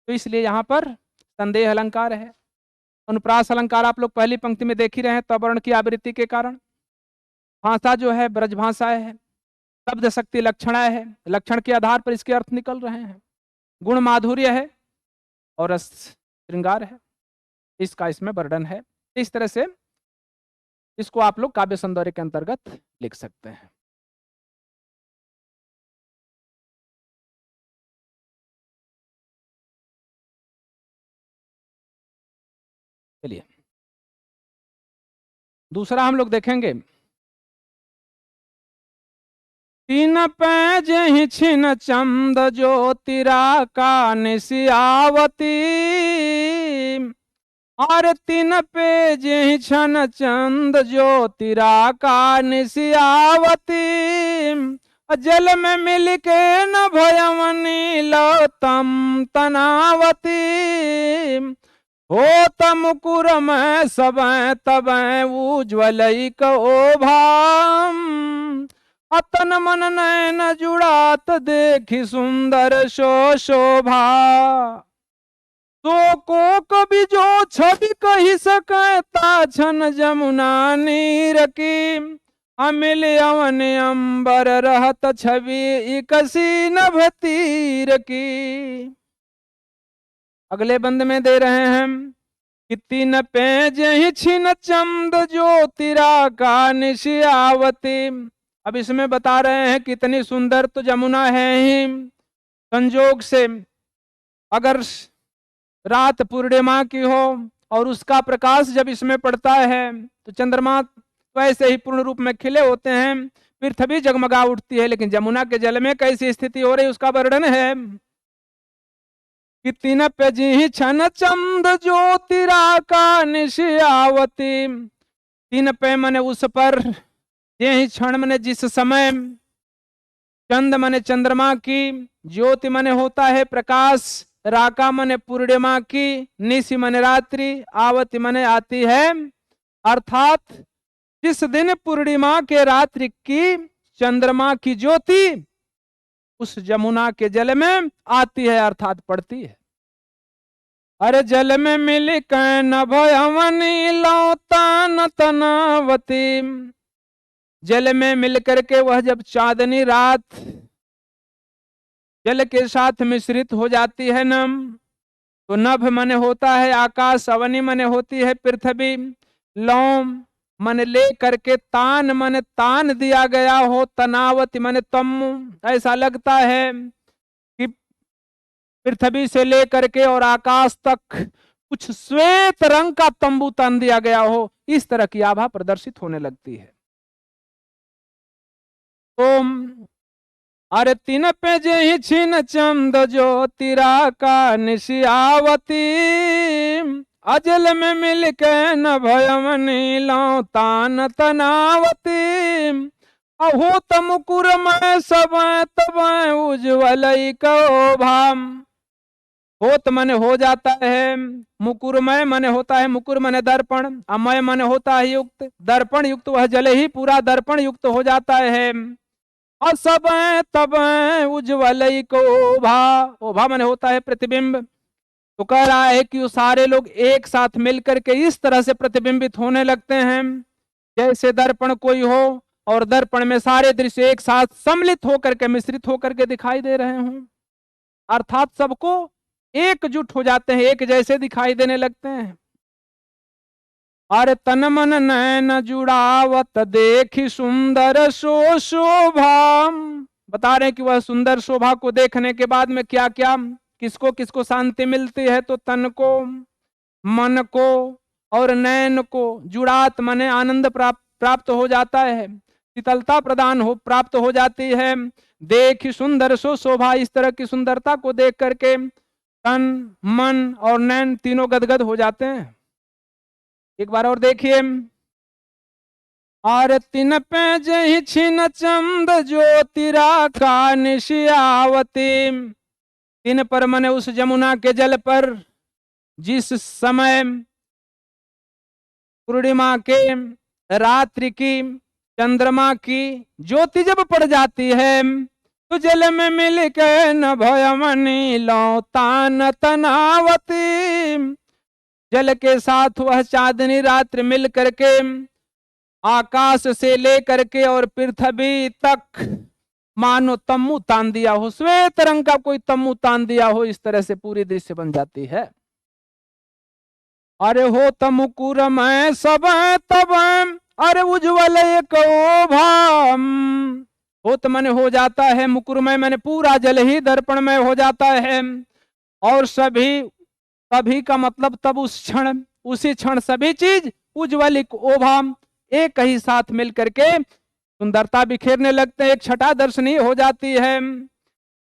तो इसलिए यहाँ पर संदेह अलंकार है। अनुप्रास अलंकार आप लोग पहली पंक्ति में देख ही रहे हैं, तवर्ण की आवृत्ति के कारण। भाषा जो है ब्रज भाषा है, शब्द शक्ति लक्षण है, लक्षण के आधार पर इसके अर्थ निकल रहे हैं। गुण माधुर्य है और रस श्रृंगार है, इसका इसमें वर्णन है। इस तरह से इसको आप लोग काव्य सौंदर्य के अंतर्गत लिख सकते हैं। चलिए दूसरा हम लोग देखेंगे, तीन पैज ही छिन चंद ज्योतिरा का निशियावती, और तीन पेज ही छन चंद ज्योतिरा का निशियावती, जल में मिल के न भयवनी लौतम तनावती, हो तमुकुर में सब तब उज्ज्वल ओभाम, अतन मन नैन जुड़ात देखी सुंदर शोभा, तो को कभी जो छवि कही सकता छन जमुना नीर की, अमिल अवन अंबर रहत छवि इकसी नभ तीर की। अगले बंद में दे रहे हैं कि तीन पेज ही छिन चंद ज्योतिरा का निशियावती। अब इसमें बता रहे हैं कितनी सुंदर तो जमुना है ही, संजोग से अगर रात पूर्णिमा की हो और उसका प्रकाश जब इसमें पड़ता है तो चंद्रमा वैसे ही पूर्ण रूप में खिले होते हैं, पृथ्वी जगमगा उठती है, लेकिन जमुना के जल में कैसी स्थिति हो रही उसका वर्णन है कि तीन पेजी छन चंद ज्योतिरा का निशियावती। तीन पे मने उस पर, ये क्षण मने जिस समय, चंद मने चंद्रमा की, ज्योति मने होता है प्रकाश, राका मने पूर्णिमा की, निशि मने रात्रि, आवती मने आती है, अर्थात जिस दिन पूर्णिमा के रात्रि की चंद्रमा की ज्योति उस जमुना के जल में आती है, अर्थात पड़ती है। अरे जल में मिल के न भयवनी लौतान तनावती, जल में मिल करके वह जब चांदनी रात जल के साथ मिश्रित हो जाती है नम, तो नभ मने होता है आकाश, अवनी मने होती है पृथ्वी, लौम मन ले करके तान मन तान दिया गया हो, तनावती मन तम्मु, ऐसा लगता है कि पृथ्वी से लेकर के और आकाश तक कुछ श्वेत रंग का तंबू तान दिया गया हो, इस तरह की आभा प्रदर्शित होने लगती है। ओम अरे तीन पेज ही छिन चंद ज्योतिरा का निशियावती, अजल में मिल के न भयवनी लौतान तनावती, अहो तमुकुर में सब तब उज्ज्वल भाम। होत मने हो जाता है, मुकुरमय मने होता है, मुकुर मने दर्पण, अमय मने होता है युक्त, दर्पण युक्त वह जल ही पूरा दर्पण युक्त हो जाता है, और सब तब उज्ज्वल ओभा, ओभा मने होता है प्रतिबिंब। तो कह रहा है कि सारे लोग एक साथ मिलकर के इस तरह से प्रतिबिंबित होने लगते हैं जैसे दर्पण कोई हो और दर्पण में सारे दृश्य एक साथ सम्मिलित होकर के, मिश्रित होकर के दिखाई दे रहे हों, अर्थात सबको एकजुट हो जाते हैं, एक जैसे दिखाई देने लगते हैं। अरे तन मन नैन जुड़ावत देखी सुंदर सो शोभा, बता रहे हैं कि वह सुंदर शोभा को देखने के बाद में क्या क्या, किसको किसको शांति मिलती है, तो तन को, मन को और नैन को, जुड़ात माने आनंद प्राप्त हो जाता है, शीतलता प्रदान हो प्राप्त हो जाती है। देखी सुंदर सो शोभा, इस तरह की सुंदरता को देख करके तन, मन और नैन तीनों गदगद हो जाते हैं। एक बार और देखिए, और तिन पे जही छिन चंद ज्योतिरा का निशियावती, तिन पर मने उस जमुना के जल पर जिस समय पूर्णिमा के, रात्रि की, चंद्रमा की ज्योति जब पड़ जाती है, तो जल में मिल के न भयमनी लौतान तनावती, जल के साथ वह चांदनी रात्रि मिल करके आकाश से लेकर के और पृथ्वी तक मानो तम्बू तान दिया हो, श्वेत रंग का कोई तम्बू तान दिया हो, इस तरह से पूरी दृश्य बन जाती है। अरे हो तमुकुर में सब तब, अरे उज्ज्वल एक ओभाम, हो तो मैंने हो जाता है मुकुरमय, मैंने पूरा जल ही दर्पण में हो जाता है, और सभी, सभी का मतलब तब उस क्षण, उसी क्षण सभी चीज उज्ज्वल एक ओभाम, एक ही साथ मिल करके सुंदरता बिखेरने लगते हैं, एक छटा दर्शनीय हो जाती है।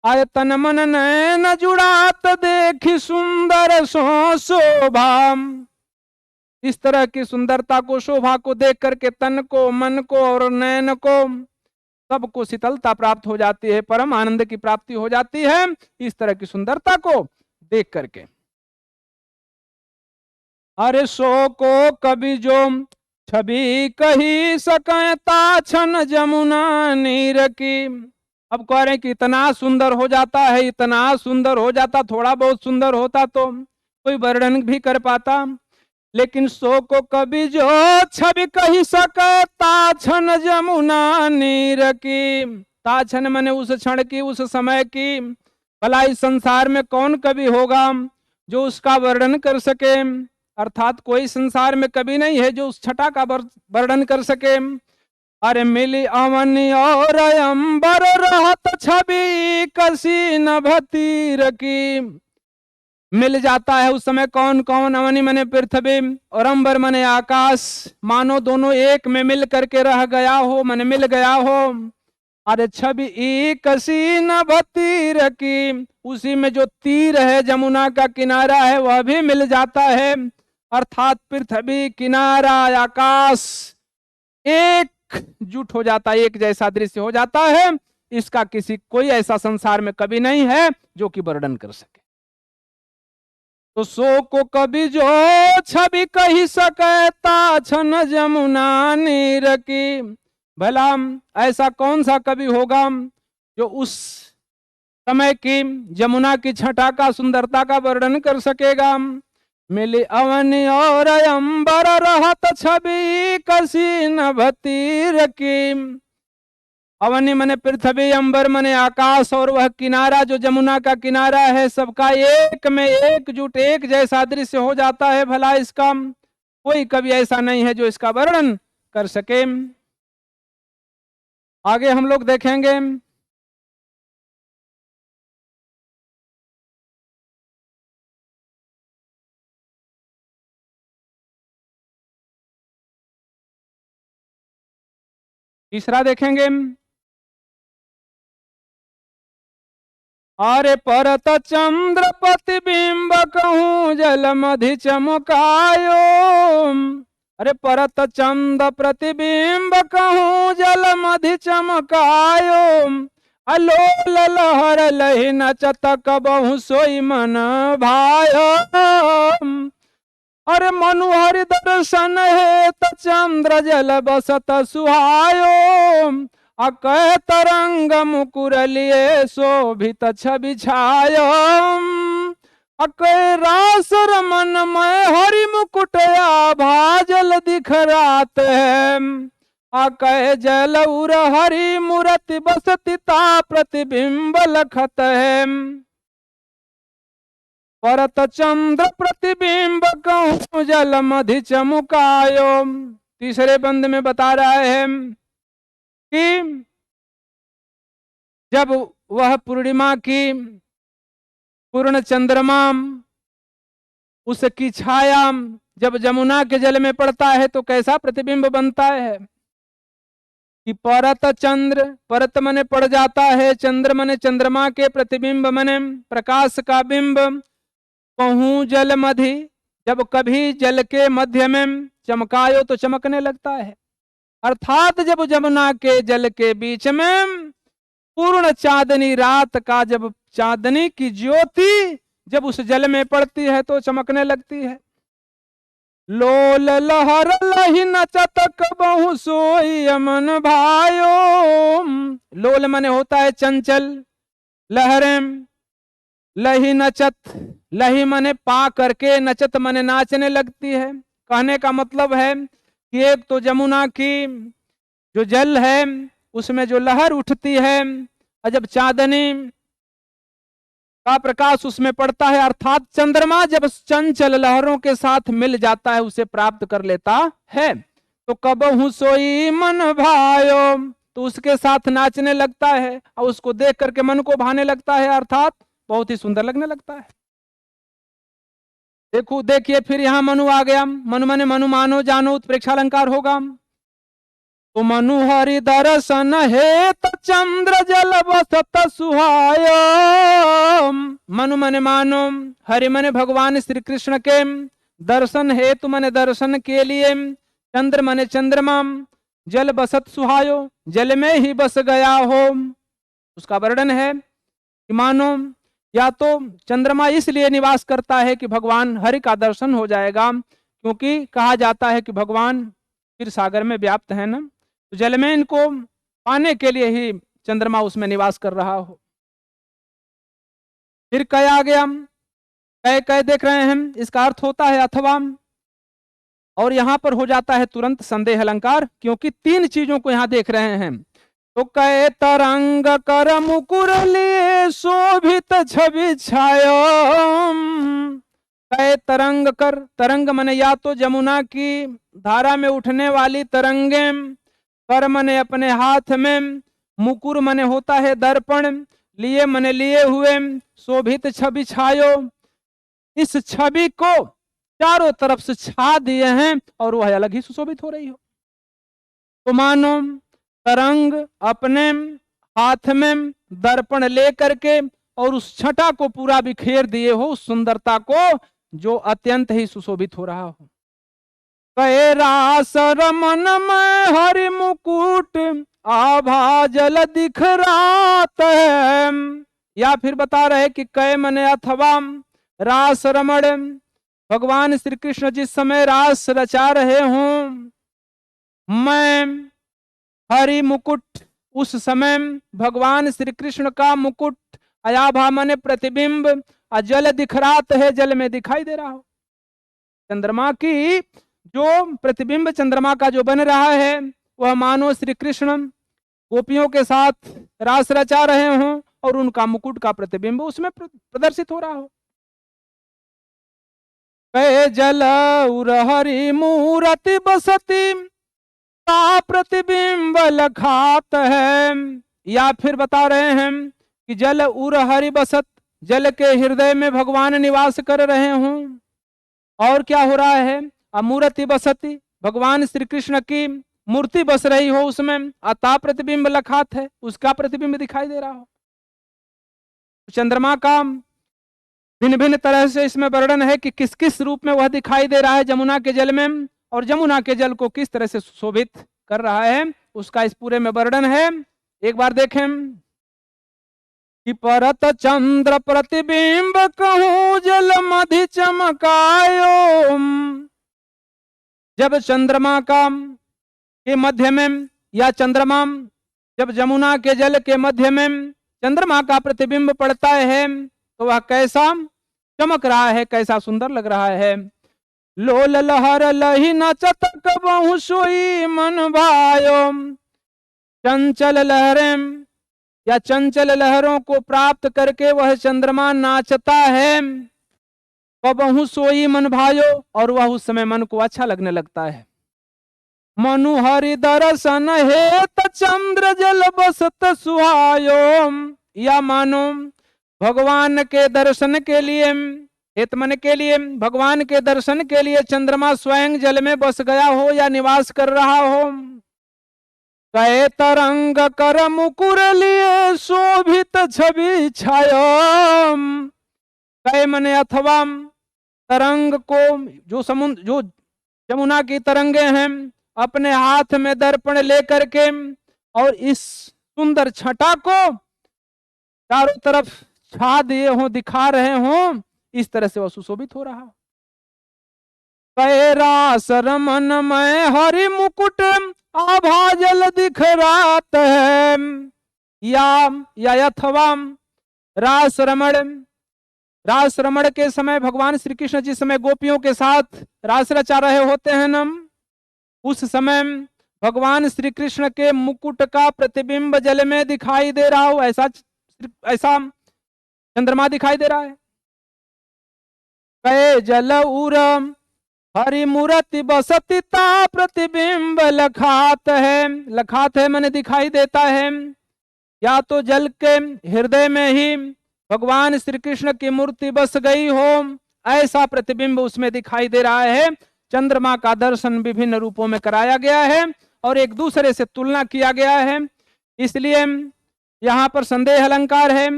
आय तन मन नैन जुड़ात देखी सुंदर सो शोभा, इस तरह की सुंदरता को, शोभा को देख करके तन को, मन को और नैन को सबको शीतलता प्राप्त हो जाती है, परम आनंद की प्राप्ति हो जाती है, इस तरह की सुंदरता को देख करके। अरे सो को कभी जो छवि कही सकता छन जमुना नीर की, अब कह रहे कि इतना सुंदर हो जाता है, इतना सुंदर हो जाता, थोड़ा बहुत सुंदर होता तो कोई वर्णन भी कर पाता, लेकिन सो को कभी जो छवि कही सकता छन जमुना नीर की, ताछन मने उस क्षण की, उस समय की, भला इस संसार में कौन कवि होगा जो उसका वर्णन कर सके, अर्थात कोई संसार में कभी नहीं है जो उस छटा का वर्णन कर सके। अरे मिली अवनी और अंबर रहत छवि कसी न भतीर की, मिल जाता है उस समय कौन कौन, अवनी मने पृथ्वी और अंबर मने आकाश, मानो दोनों एक में मिल करके रह गया हो, मने मिल गया हो। अरे छवि कसी न भतीर की, उसी में जो तीर है, जमुना का किनारा है, वह भी मिल जाता है, अर्थात पृथ्वी, किनारा, आकाश एक जुट हो जाता है, एक जैसा दृश्य हो जाता है। इसका किसी, कोई ऐसा संसार में कभी नहीं है जो कि वर्णन कर सके। तो सो को कभी जो छवि कही सकता छन जमुना नीर की, भला ऐसा कौन सा कवि होगा जो उस समय की जमुना की छटा का, सुंदरता का वर्णन कर सकेगा। मिली अवनी और अंबर रहत छवि कसी न भतीर की, अवनी मने पृथ्वी, अंबर मने आकाश, और वह किनारा जो जमुना का किनारा है, सबका एक में एकजुट, एक जैसा दृश्य हो जाता है। भला इसका कोई कवि ऐसा नहीं है जो इसका वर्णन कर सके। आगे हम लोग देखेंगे तीसरा देखेंगे, अरे परत चंद्र प्रतिबिंब कहूं जल मधि चमकायो, अरे परत चंद प्रतिबिंब कहूं जल मधि चमकायो, अलोल लहर लहि नचत कबहु सोई मन भायो, अरे मनुहर दर्शन है त चंद्र जल बसत सुहायो, अकय तरंग मुकुर लिए शोभित छवि छायो, अकय रास रमन में हरि मुकुट आभा जल दिख रात है, कह जल उर हरि मूर्ति बसति ता प्रतिबिंब लखत है। परत चंद्र प्रतिबिंब कहूँ जल मधि चमुकायो। तीसरे बंद में बता रहा है कि जब वह पूर्णिमा की पूर्ण चंद्रमा उसकी छाया जब जमुना के जल में पड़ता है तो कैसा प्रतिबिंब बनता है कि परत चंद्र, परत मने पड़ जाता है, चंद्र मने चंद्रमा के प्रतिबिंब मने प्रकाश का बिंब, कहूं जल मधि, जब कभी जल के मध्य में चमकायो तो चमकने लगता है। अर्थात जब जमुना के जल के बीच में पूर्ण चांदनी रात का जब चांदनी की ज्योति जब उस जल में पड़ती है तो चमकने लगती है। लोल लहर लही नचत कबहु सोई अमन भायो। लोल मने होता है चंचल, लहरें, लही नचत, लही मने पा करके, नचत मने नाचने लगती है। कहने का मतलब है कि एक तो जमुना की जो जल है उसमें जो लहर उठती है और जब चांदनी का प्रकाश उसमें पड़ता है, अर्थात चंद्रमा जब चंचल लहरों के साथ मिल जाता है, उसे प्राप्त कर लेता है, तो कबहु सोई मन भायो, तो उसके साथ नाचने लगता है और उसको देख करके मन को भाने लगता है, अर्थात बहुत ही सुंदर लगने लगता है। देखिए फिर यहां मनु आ गया। मनु मने मनु मानो जानो उत्प्रेक्षा अलंकार होगा। तो मनु हरि दर्शन हेत चंद्र जल बसत सुहायो। मनु मने मानो, हरि मने भगवान श्री कृष्ण के दर्शन हेतु मने दर्शन के लिए, चंद्र मने चंद्रमा, जल बसत सुहायो, जल में ही बस गया हो। उसका वर्णन है कि मानो या तो चंद्रमा इसलिए निवास करता है कि भगवान हरि का दर्शन हो जाएगा, क्योंकि कहा जाता है कि भगवान क्षीर सागर में व्याप्त है ना, तो जल में इनको पाने के लिए ही चंद्रमा उसमें निवास कर रहा हो। फिर कह आ गया, कह देख रहे हैं, इसका अर्थ होता है अथवा, और यहां पर हो जाता है तुरंत संदेह अलंकार, क्योंकि तीन चीजों को यहां देख रहे हैं। तो कह तरंग कर मुकुर लिए शोभित छवि छायो। कह तरंग कर, तरंग मने या तो जमुना की धारा में उठने वाली तरंगे, कर मने अपने हाथ में, मुकुर मने होता है दर्पण, लिए मने लिए हुए, शोभित छवि छायो, इस छवि को चारों तरफ से छा दिए हैं और वह अलग ही सुशोभित हो रही हो। तो मानो तरंग अपने हाथ में दर्पण लेकर के और उस छटा को पूरा बिखेर दिए हो, उस सुंदरता को जो अत्यंत ही सुशोभित हो रहा हो। कहे रास रमन में हरि मुकुट आभा जल दिख रात है। या फिर बता रहे कि कह मने अथवा रास रमण, भगवान श्री कृष्ण जिस समय रास रचा रहे हों, मैं हरि मुकुट, उस समय भगवान श्री कृष्ण का मुकुट, अयाभा मने प्रतिबिंब, जल दिख रात है, जल में दिखाई दे रहा हो। चंद्रमा की जो प्रतिबिंब चंद्रमा का जो बन रहा है, वह मानो श्री कृष्ण गोपियों के साथ रास रचा रहे हों और उनका मुकुट का प्रतिबिंब उसमें प्रदर्शित हो रहा हो। कहे जल उर हरि मूर्ति बसती ता प्रतिबिंब लखात है। या फिर बता रहे हैं कि जल उर हरि बसत, जल के हृदय में भगवान निवास कर रहे हों, और क्या हो रहा है, अमूर्ति बसती, भगवान श्री कृष्ण की मूर्ति बस रही हो उसमें, अता प्रतिबिंब लखात है, उसका प्रतिबिंब दिखाई दे रहा हो। चंद्रमा का भिन्न भिन्न तरह से इसमें वर्णन है कि किस किस रूप में वह दिखाई दे रहा है जमुना के जल में, और जमुना के जल को किस तरह से सुशोभित कर रहा है, उसका इस पूरे में वर्णन है। एक बार देखें कि परत चंद्र प्रतिबिंब कहूं जल मधि चमकायो। जब चंद्रमा का के मध्य में, या चंद्रमा जब जमुना के जल के मध्य में चंद्रमा का प्रतिबिंब पड़ता है तो वह कैसा चमक रहा है, कैसा सुंदर लग रहा है। लोल लहर लही नचत कबहु सोई मन भायो। चंचल लहरें या चंचल लहरों को प्राप्त करके वह चंद्रमा नाचता है। कबहु सोई मन भायो, और वह उस समय मन को अच्छा लगने लगता है। मनु हरि दर्शन हेत चंद्र जल बसत सुहायो। या मानो भगवान के दर्शन के लिए, हित मन के लिए, भगवान के दर्शन के लिए चंद्रमा स्वयं जल में बस गया हो या निवास कर रहा हो। कहे तरंग कर मुकुर लिए शोभित छवि छायो। कहे मने अथवा तरंग को, जो समुद्र, जो यमुना की तरंगे हैं, अपने हाथ में दर्पण लेकर के और इस सुंदर छटा को चारों तरफ छा दिए हों, दिखा रहे हों, इस तरह से वह सुशोभित हो रहा। कहे रास रमन में हरि मुकुट आभा जल दिख रात है। या अथवा रास रमण के समय भगवान श्री कृष्ण जिस समय गोपियों के साथ रास रचा रहे होते हैं न, उस समय भगवान श्री कृष्ण के मुकुट का प्रतिबिंब जल में दिखाई दे रहा हो, ऐसा चंद्रमा दिखाई दे रहा है। कहे जल उर हरि मूर्ति बसतिता प्रतिबिंब लखात है। लखात है माने दिखाई देता है। या तो जल के हृदय में ही भगवान श्री कृष्ण की मूर्ति बस गई हो, ऐसा प्रतिबिंब उसमें दिखाई दे रहा है। चंद्रमा का दर्शन विभिन्न रूपों में कराया गया है और एक दूसरे से तुलना किया गया है। इसलिए यहां पर संदेह अलंकार है,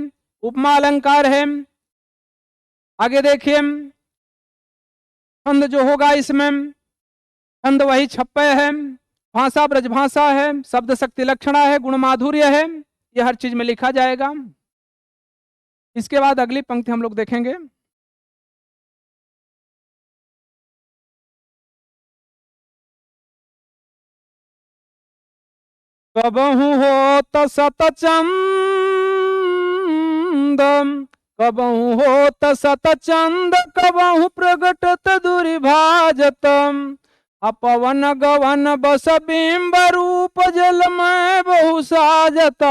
उपमा अलंकार है। आगे देखिए, छंद जो होगा इसमें, छंद वही छप्पय है, भाषा ब्रजभाषा है, शब्द शक्ति लक्षणा है, गुण माधुर्य है, ये हर चीज में लिखा जाएगा। इसके बाद अगली पंक्ति हम लोग देखेंगे। कबहु होत सतचंद, कबहु होत सतचंद, कबहु प्रगटत दुर्भाजत। अपवन गवन बस बिंब रूप जल में बहु साजत।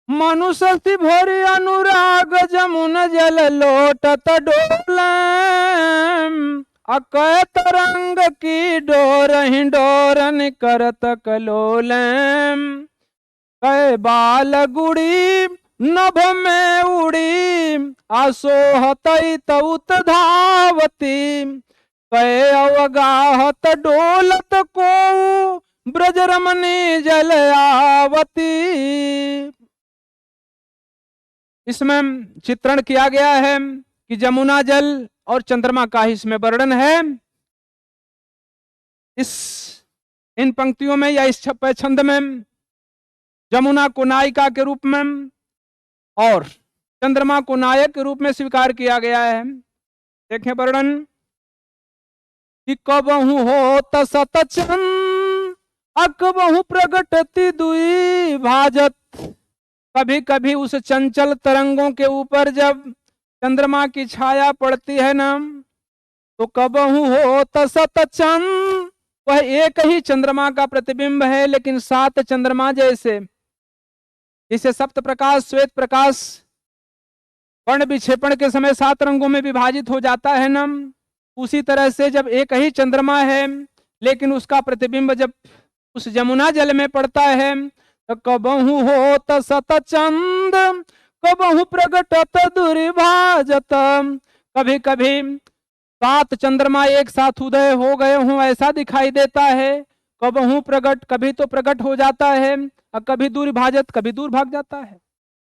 मनुष्य भरी अनुराग जमुन जल लोटत डोले। अकय तरंग की डोर ही डोरन करत कलोले। कय बाल गुड़ी नभ में उड़ी, आसोहत तउत धावती। कय अवगाहत डोलत को, ब्रजरमणी जल आवती। इसमें चित्रण किया गया है कि जमुना जल और चंद्रमा का ही इसमें वर्णन है। इन पंक्तियों में या इस छप्पय छंद में जमुना को नायिका के रूप में और चंद्रमा को नायक के रूप में स्वीकार किया गया है। देखें वर्णन कि कबहु होत सतचंद, अकबहु प्रगटति दुई भाजत। कभी कभी उस चंचल तरंगों के ऊपर जब चंद्रमा की छाया पड़ती है ना, तो कबहु होत सतचंद, वह एक ही चंद्रमा का प्रतिबिंब है, लेकिन सात चंद्रमा जैसे, जिसे सप्त प्रकाश श्वेत प्रकाश वर्ण विक्षेपण के समय 7 रंगों में विभाजित हो जाता है ना, उसी तरह से जब एक ही चंद्रमा है लेकिन उसका प्रतिबिंब जब उस जमुना जल में पड़ता है, तो कबहु होत सतचंद, कबहु प्रगटत दुर्भाजत। कभी कभी 7 चंद्रमा एक साथ उदय हो गए हों ऐसा दिखाई देता है। कबहु प्रगट, कभी तो प्रकट हो जाता है और कभी दूर भाजत, कभी दूर भाग जाता है।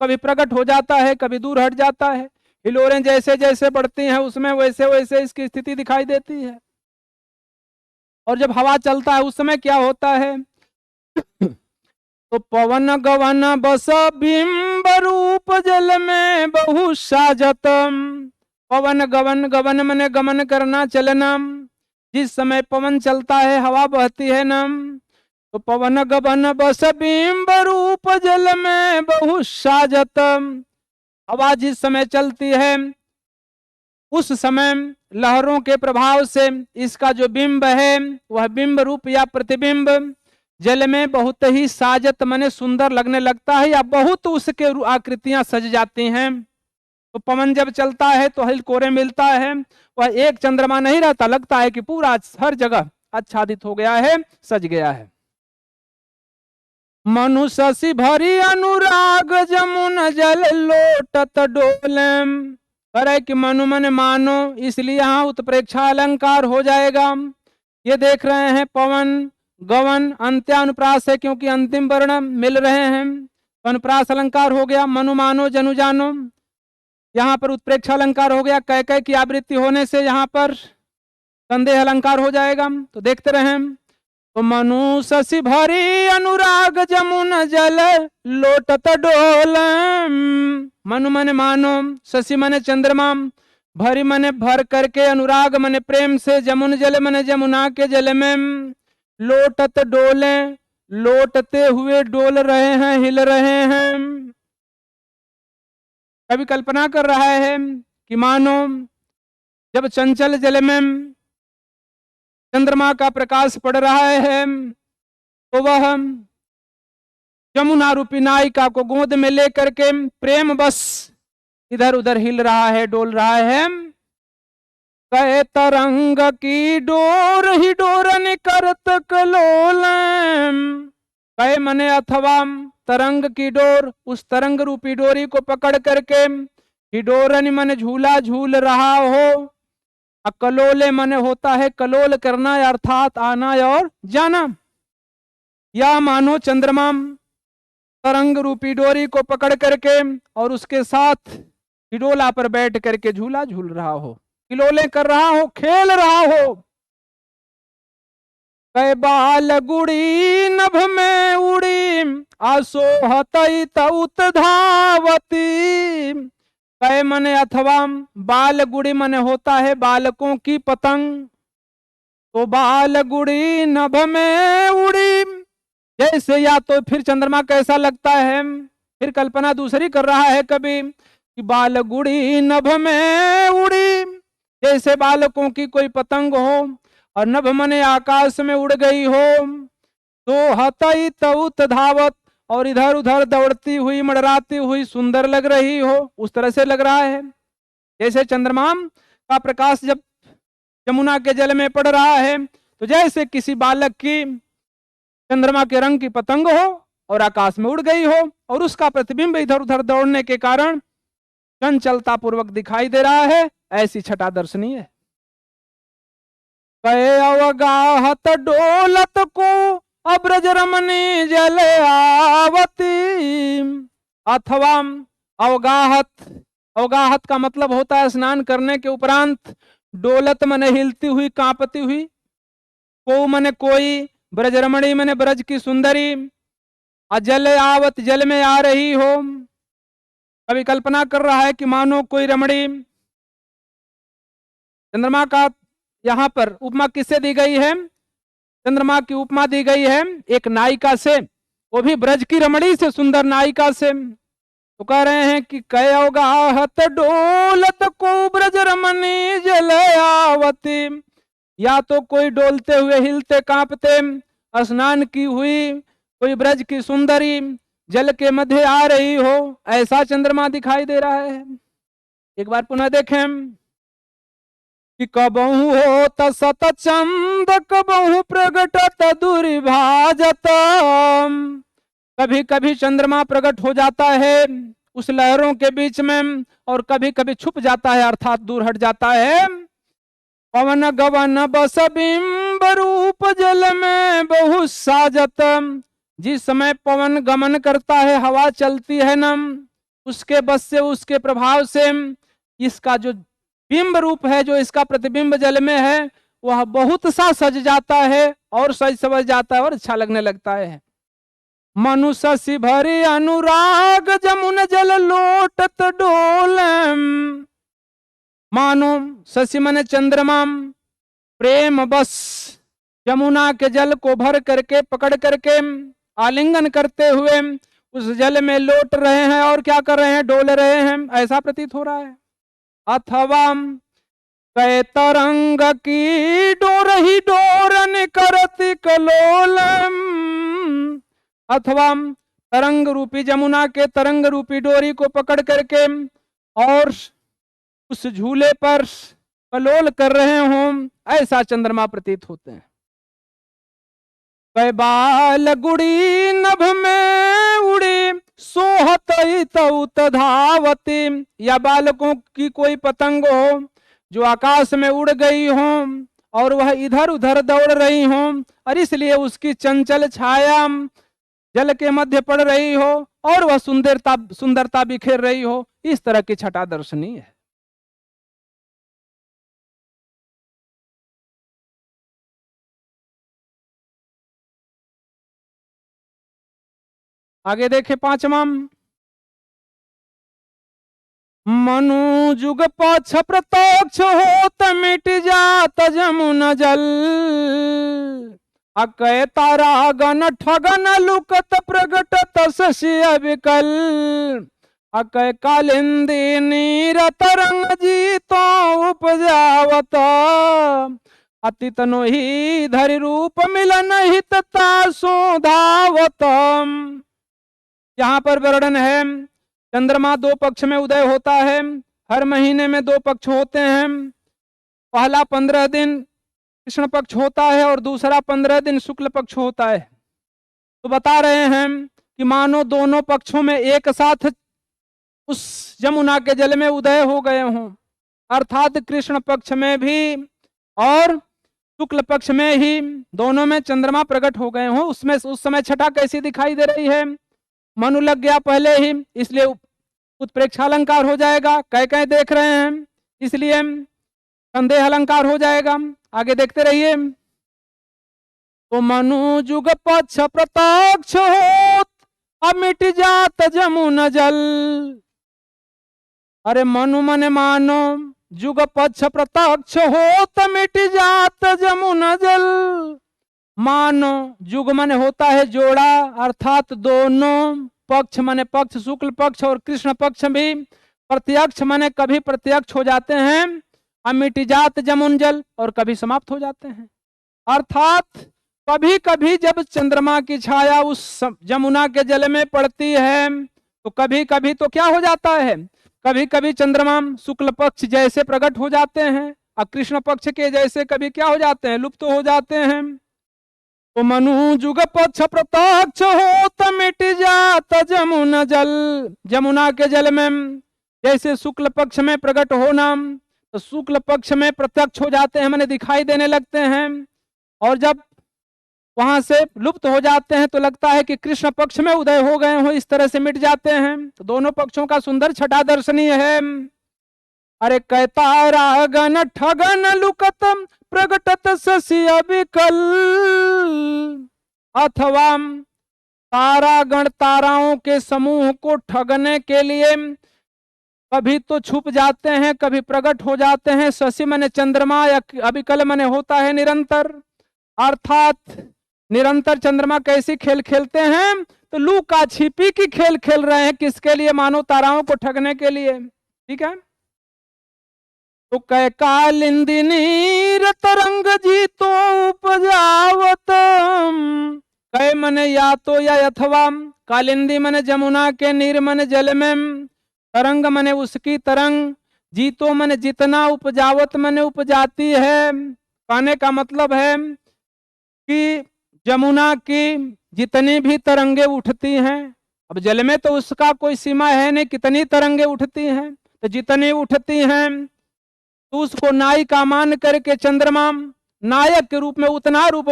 कभी प्रकट हो जाता है, कभी दूर हट जाता है। हिलोरें जैसे जैसे बढ़ती हैं उसमें वैसे वैसे इसकी स्थिति दिखाई देती है। और जब हवा चलता है उस समय क्या होता है तो पवन गवन बस बिंब रूप जल में बहु साजतम। पवन गवन, गवन मने गमन करना, चलना। जिस समय पवन चलता है, हवा बहती है ना, तो पवन गवन बस बिंब रूप जल में बहु साजतम। हवा जिस समय चलती है उस समय लहरों के प्रभाव से इसका जो बिंब है वह बिंब रूप या प्रतिबिंब जल में बहुत ही साजत मने सुंदर लगने लगता है, या बहुत उसके आकृतियां सज जाती हैं। तो पवन जब चलता है तो हिलकोरे मिलता है, वह एक चंद्रमा नहीं रहता, लगता है कि पूरा हर जगह आच्छादित हो गया है, सज गया है। मनु शशि भरी अनुराग जमुन जल लोटत डोलम, करे कि मनु मन मानो, इसलिए यहाँ उत्प्रेक्षा अलंकार हो जाएगा। ये देख रहे हैं पवन गवन अंत्यानुप्रास है, क्योंकि अंतिम वर्ण मिल रहे हैं, अनुप्रास अलंकार हो गया। मनु मानो जनु जानो, यहाँ पर उत्प्रेक्षा अलंकार हो गया। कह कह की आवृत्ति होने से यहाँ पर संदेह अलंकार हो जाएगा। तो देखते रहें। तो मनु शशि भरी अनुराग जमुन जल लोटत डोल, मनु मने मानो, शशि मने चंद्रमा, भरी मने भर करके, अनुराग मने प्रेम से, जमुन जल मने जमुना के जल में, लोटत डोले लोटते हुए डोल रहे हैं, हिल रहे हैं। कभी कल्पना कर रहा है कि मानो जब चंचल जल में चंद्रमा का प्रकाश पड़ रहा है तो वह जमुना रूपी नायिका को गोद में लेकर के प्रेम बस इधर उधर हिल रहा है, डोल रहा है। कहे तरंग की डोर ही डोरन करत कलोल, कहे मने अथवा तरंग की डोर, उस तरंग रूपी डोरी को पकड़ करके हिडोरन मने झूला झूल रहा हो। कलोले मने होता है कलोल करना, अर्थात आना और जाना। या मानो चंद्रमा तरंग रूपी डोरी को पकड़ करके और उसके साथ हिडोला पर बैठ करके झूला झूल रहा हो, किलोले कर रहा हो, खेल रहा हो। कै बाल गुड़ी नभ में उड़ी आसोहतई तउत धावती, कै मने अथवा बाल गुड़ी मने होता है बालकों की पतंग। तो बाल गुड़ी नभ में उड़ी, जैसे, या तो फिर चंद्रमा कैसा लगता है, फिर कल्पना दूसरी कर रहा है कभी कि बाल गुड़ी नभ में उड़ी, जैसे बालकों की कोई पतंग हो और नभ मने आकाश में उड़ गई हो। तो हतई तउत धावत, और इधर उधर दौड़ती हुई मंडराती हुई सुंदर लग रही हो, उस तरह से लग रहा है जैसे चंद्रमा का प्रकाश जब यमुना के जल में पड़ रहा है तो जैसे किसी बालक की चंद्रमा के रंग की पतंग हो और आकाश में उड़ गई हो, और उसका प्रतिबिंब इधर उधर दौड़ने के कारण चंचलता पूर्वक दिखाई दे रहा है। ऐसी छटा दर्शनीय है। कहे अवगाहत डोलत को अब्रज रमणी जल आवती, अथवा अवगाहत, अवगाहत का मतलब होता है स्नान करने के उपरांत, डोलत मने हिलती हुई कांपती हुई, को मने कोई, ब्रज रमणी मने ब्रज की सुंदरी, अजल आवत जल में आ रही हो। अभी कल्पना कर रहा है कि मानो कोई रमणी, चंद्रमा का यहाँ पर उपमा किससे दी गई है, चंद्रमा की उपमा दी गई है एक नायिका से, वो भी ब्रज की रमणी से, सुंदर नायिका से। तो कह रहे हैं कि कयोगाहत डोलत को ब्रज रमणी जल आवती, या तो कोई डोलते हुए हिलते कांपते स्नान की हुई कोई ब्रज की सुंदरी जल के मध्य आ रही हो, ऐसा चंद्रमा दिखाई दे रहा है। एक बार पुनः देखें कि कबहू हो सत चंद कबहू प्रगटत दुर्भाजत, कभी कभी चंद्रमा प्रकट हो जाता है उस लहरों के बीच में और कभी कभी छुप जाता है, अर्थात दूर हट जाता है। पवन गवन बस बिंब रूप जल में बहु साजत, जिस समय पवन गमन करता है, हवा चलती है ना, उसके बस से, उसके प्रभाव से इसका जो बिंब रूप है, जो इसका प्रतिबिंब जल में है, वह बहुत सा सज जाता है और सज सवज जाता है और अच्छा लगने लगता है। मनु शशि भरी अनुराग जमुन जल लोटत डोलम, मानो शशि मने चंद्रमा प्रेम बस यमुना के जल को भर करके पकड़ करके आलिंगन करते हुए उस जल में लौट रहे हैं और क्या कर रहे हैं, डोल रहे हैं, ऐसा प्रतीत हो रहा है। अथवा कै तरंग की डोर ही डोरन करती कलोलम, अथवा तरंग रूपी जमुना के तरंग रूपी डोरी को पकड़ करके और उस झूले पर कलोल कर रहे हों, ऐसा चंद्रमा प्रतीत होते हैं। कै बाल गुड़ी नभ में उड़ी सोहत तउत धावती, या बालकों की कोई पतंग हो जो आकाश में उड़ गई हो और वह इधर उधर दौड़ रही हो, और इसलिए उसकी चंचल छाया जल के मध्य पड़ रही हो और वह सुंदरता बिखेर रही हो, इस तरह की छटा दर्शनीय है। आगे देखे पांचवा, मनु जुग पक्ष प्रत्यक्ष होत मिट जात जमुन जल, अकय तारा गन ठगन लुकत प्रगटत शशि अविकल, अकय कालिंदी नीर तरंग जीतो उपजावत, अति तनो ही धरि रूप मिलन हित तासो धावत। यहाँ पर वर्णन है, चंद्रमा दो पक्ष में उदय होता है, हर महीने में दो पक्ष होते हैं, पहला 15 दिन कृष्ण पक्ष होता है और दूसरा 15 दिन शुक्ल पक्ष होता है। तो बता रहे हैं कि मानो दोनों पक्षों में एक साथ उस जमुना के जल में उदय हो गए हों, अर्थात कृष्ण पक्ष में भी और शुक्ल पक्ष में ही दोनों में चंद्रमा प्रकट हो गए हों। उसमें उस समय छटा कैसी दिखाई दे रही है, मनु लग गया पहले ही, इसलिए उत्प्रेक्षा अलंकार हो जाएगा, कह कह देख रहे हैं इसलिए संदेह अलंकार हो जाएगा। आगे देखते रहिए, तो मनु जुग पक्ष प्रत्यक्ष होत अमिट जात जमुन जल, अरे मनु मन मानो जुग पक्ष प्रत्यक्ष होत मिट जात जमुन जल, मानो जुग मन होता है जोड़ा, अर्थात दोनों पक्ष माने पक्ष शुक्ल पक्ष और कृष्ण पक्ष भी प्रत्यक्ष माने कभी प्रत्यक्ष हो जाते हैं, अमिट जात जमुन जल, और कभी समाप्त हो जाते हैं। अर्थात कभी कभी जब चंद्रमा की छाया उस जमुना के जल में पड़ती है तो कभी कभी तो क्या हो जाता है, कभी कभी चंद्रमा शुक्ल पक्ष जैसे प्रकट हो जाते हैं और कृष्ण पक्ष के जैसे कभी क्या हो जाते हैं, लुप्त हो जाते हैं। तो मनु जुग पक्ष प्रत्यक्ष होत मिट जात जमुन जल, जमुना के जल में जैसे शुक्ल पक्ष में प्रकट होना तो शुक्ल पक्ष में प्रत्यक्ष हो जाते हैं, मैंने दिखाई देने लगते हैं, और जब वहां से लुप्त हो जाते हैं तो लगता है कि कृष्ण पक्ष में उदय हो गए हो, इस तरह से मिट जाते हैं। तो दोनों पक्षों का सुंदर छटा दर्शनीय है। अरे कहता गन ठगन लुकत प्रगटत शशि अविकल, अथवा तारागण ताराओं के समूह को ठगने के लिए कभी तो छुप जाते हैं, कभी प्रकट हो जाते हैं। शशि माने चंद्रमा या अविकल माने होता है निरंतर, अर्थात निरंतर चंद्रमा कैसी खेल खेलते हैं, तो लुका छिपी की खेल खेल रहे हैं, किसके लिए, मानो ताराओं को ठगने के लिए। ठीक है, तो कै कालिंदी तरंग जीतो उपजावत, कै मने या तो या अथवा, कालिंदी मने जमुना के नीर मने जल में, तरंग मने उसकी तरंग, जीतो मने जितना, उपजावत मने उपजाती है। कहने का मतलब है कि जमुना की जितनी भी तरंगे उठती हैं, अब जल में तो उसका कोई सीमा है नहीं कितनी तरंगे उठती हैं, तो जितनी उठती हैं तो उसको नायिका मान करके चंद्रमा नायक के रूप में उतना रूप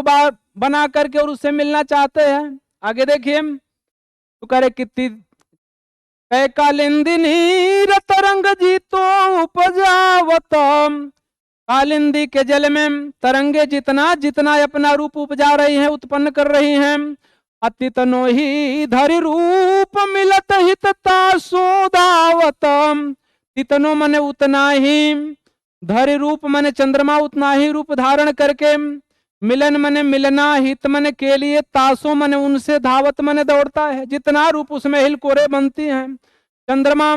बना करके और उससे मिलना चाहते हैं। आगे देखिए, तो करे कितनी कै कालिंदी तरंग जीतो उपजावत, कालिंदी के जल में तरंगे जितना जितना अपना रूप उपजा रही हैं, उत्पन्न कर रही हैं, अति तनो ही धरि रूप मिलत हित सोदावत, तितनो मने उतना ही, धरि रूप मने चंद्रमा उतना ही रूप धारण करके, मिलन मने मिलना, हित मने के लिए, तासो मने उनसे, धावत मने दौड़ता है, जितना रूप उसमें हिलकोरे बनती हैं, चंद्रमा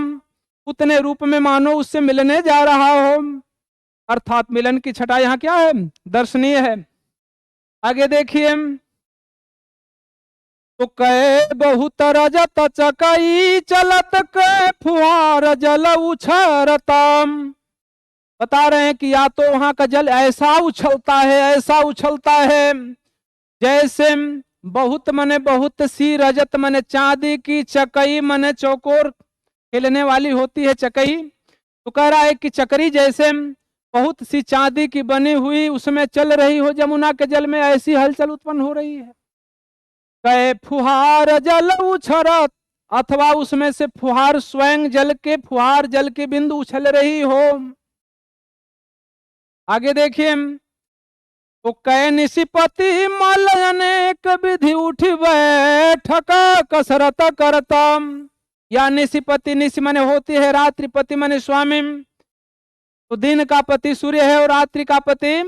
उतने रूप में मानो उससे मिलने जा रहा हो। अर्थात मिलन की छटा यहाँ क्या है, दर्शनीय है। आगे देखिए, तो कहे बहुत रजत चकई चलत के फुहार जल उछरतम। बता रहे हैं कि या तो वहां का जल ऐसा उछलता है, ऐसा उछलता है जैसे बहुत मने बहुत सी रजत मने चांदी की चकई मने चौकोर खेलने वाली होती है चकई। तो कह रहा है कि चक्री जैसे बहुत सी चांदी की बनी हुई उसमें चल रही हो जमुना के जल में, ऐसी हलचल उत्पन्न हो रही है। कहे फुहार जल उछरत, अथवा उसमें से फुहार स्वयं जल के फुहार जल की बिंदु उछल रही हो। आगे देखिए, तो कह निशिपति मल अनेक विधि उठ बैठक कसरत करतम। या निशिपति, निशि मने होती है रात्रिपति मने स्वामी, तो दिन का पति सूर्य है और रात्रि का पति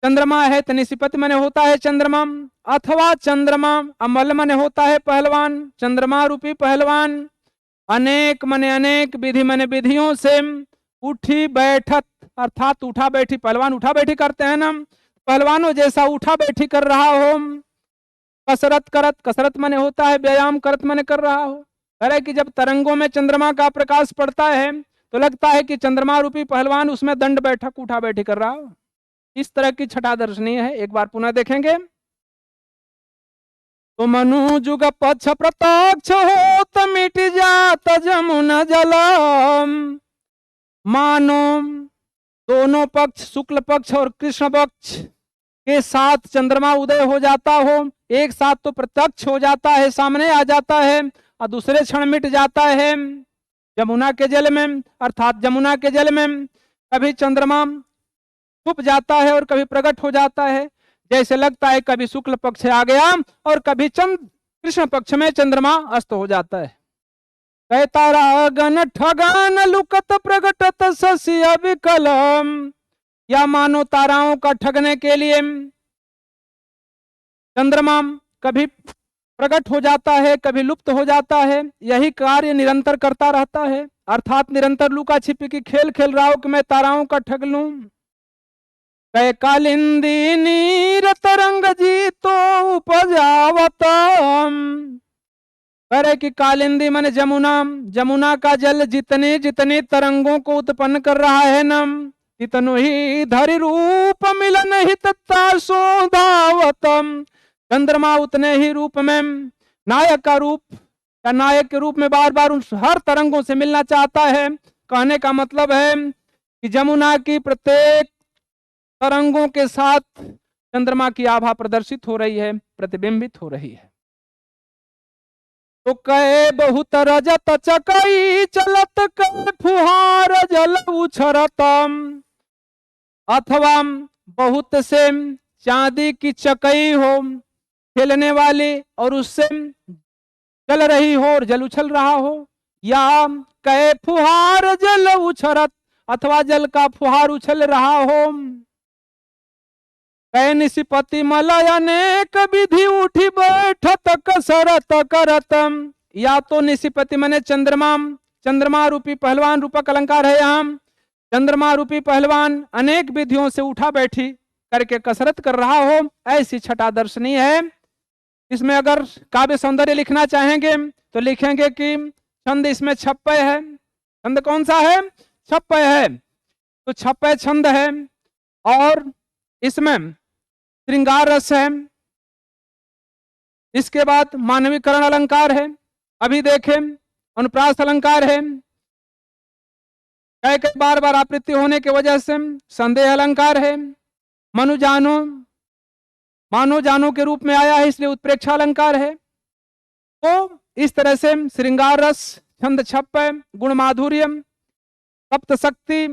चंद्रमा है, तो निशिपति मने होता है चंद्रमा। अथवा चंद्रमा, अमल मने होता है पहलवान, चंद्रमा रूपी पहलवान। अनेक मने अनेक, विधि मने विधियों से, उठी बैठत अर्थात उठा बैठी, पहलवान उठा बैठी करते हैं ना, पहलवानों जैसा उठा बैठी कर रहा हो। कसरत करत, कसरत मने होता है व्यायाम, करत मने कर रहा हो। अरे कि जब तरंगों में चंद्रमा का प्रकाश पड़ता है तो लगता है कि चंद्रमा रूपी पहलवान उसमें दंड बैठक उठा बैठी कर रहा हो। इस तरह की छटा दर्शनीय है। एक बार पुनः देखेंगे, तो मनु जुग पक्ष प्रत्यक्ष हो तो मिट जात जमुना जलम। मानो दोनों पक्ष, शुक्ल पक्ष और कृष्ण पक्ष के साथ चंद्रमा उदय हो जाता हो, एक साथ तो प्रत्यक्ष हो जाता है, सामने आ जाता है, और दूसरे क्षण मिट जाता है जमुना के जल में। अर्थात जमुना के जल में कभी चंद्रमा छुप जाता है और कभी प्रकट हो जाता है, जैसे लगता है कभी शुक्ल पक्ष आ गया और कभी कृष्ण पक्ष में चंद्रमा अस्त हो जाता है। कह तारा गन ठगान लुकत प्रगटत सस्य विकलम। या मानो ताराओं का ठगने के लिए चंद्रमा कभी प्रकट हो जाता है, कभी लुप्त हो जाता है, यही कार्य निरंतर करता रहता है। अर्थात निरंतर लुका छिपी की खेल खेल रहा हो कि मैं ताराओं का ठग लूं। कह कालिंदी नीर तरंग जीतो उपजावतम। करे कि कालिंदी माने जमुना, जमुना का जल जितने जितने तरंगों को उत्पन्न कर रहा है नम, इतनो ही धरि रूप मिलन ही तत्ता सोधावतम। चंद्रमा उतने ही रूप में नायक का रूप या नायक के रूप में बार बार उन हर तरंगों से मिलना चाहता है। कहने का मतलब है कि जमुना की प्रत्येक तरंगों के साथ चंद्रमा की आभा प्रदर्शित हो रही है, प्रतिबिंबित हो रही है। तो कहे बहुत रजत चकई चलत के फुहार जल उछरतम। अथवा बहुत से चांदी की चकई हो खेलने वाली और उससे चल रही हो और जल उछल रहा हो। या कहे फुहार जल उछरत, अथवा जल का फुहार उछल रहा हो। कह निशिपति मलय अनेक विधि उठी बैठत कसरत करतम। या तो निशिपति मने चंद्रमा, चंद्रमा रूपी पहलवान रूपक अलंकार है यहाँ। चंद्रमा रूपी पहलवान अनेक विधियों से उठा बैठी करके कसरत कर रहा हो, ऐसी छटा दर्शनीय है। इसमें अगर काव्य सौंदर्य लिखना चाहेंगे तो लिखेंगे कि छंद इसमें छप्पय है। छंद कौन सा है? छप्पय है। तो छप्पय छंद है और इसमें श्रृंगार रस है। इसके बाद मानवीकरण अलंकार है, अभी देखें अनुप्रास अलंकार है, कई कई बार बार आवृत्ति होने की वजह से संदेह अलंकार है, मनु जानो मानो जानो के रूप में आया है इसलिए उत्प्रेक्षा अलंकार है। तो इस तरह से श्रृंगार रस, छंद छप्पय, गुण माधुर्य, सप्त शक्ति,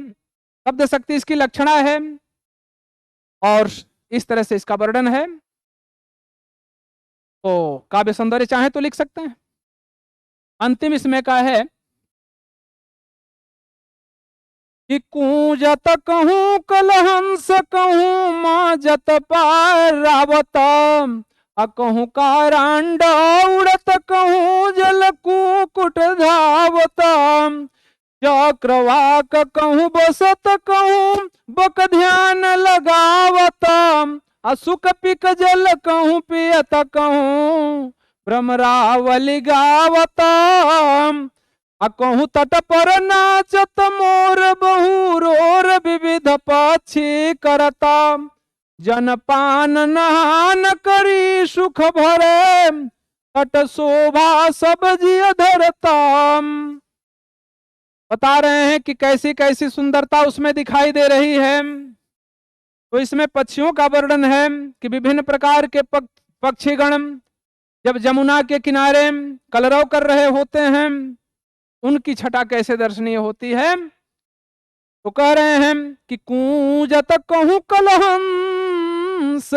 शब्द शक्ति इसकी लक्षणा है और इस तरह से इसका वर्णन है। तो काव्य सौंदर्य चाहे तो लिख सकते हैं। अंतिम इसमें का है कि कूजत कहूं कलहंस कहूं माजत पारावत, कहूं कारांड उड़त कहूं जल कुकुट धावत। चक्रवाक कहूँ बसत कहूँ बक ध्यान लगावत, असुक पिक जल कहूँ पियत कहूँ भ्रमरावली गावत, कहूँ तट पर नाचत मोर बहु रोर विविध पक्षी करता, जनपान नहान करी सुख भरे तट शोभा सब जिय धरता। बता रहे हैं कि कैसी कैसी सुंदरता उसमें दिखाई दे रही है। तो इसमें पक्षियों का वर्णन है कि विभिन्न प्रकार के पक्षीगण जब जमुना के किनारे कलरव कर रहे होते हैं, उनकी छटा कैसे दर्शनीय होती है। तो कह रहे हैं कि कूंजत कहूं कलहंस,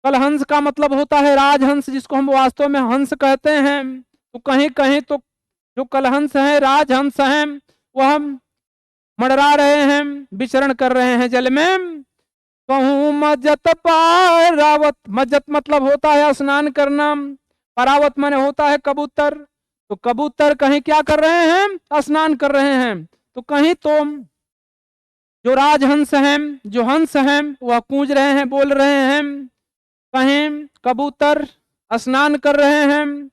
कलहंस का मतलब होता है राजहंस, जिसको हम वास्तव में हंस कहते हैं। तो कहीं कहीं तो जो कलहंस है, राजहंस हैं, वह मंडरा रहे हैं, विचरण कर रहे हैं जल में। कहूं मज्जत पारावत, मज्जत मतलब होता है स्नान करना, पारावत माने होता है कबूतर। तो कबूतर कहीं क्या कर रहे हैं, स्नान कर रहे हैं। तो कहीं तो जो राजहंस हैं, जो हंस हैं, वह कूंज रहे हैं, बोल रहे हैं। कहीं कबूतर स्नान कर रहे हैं।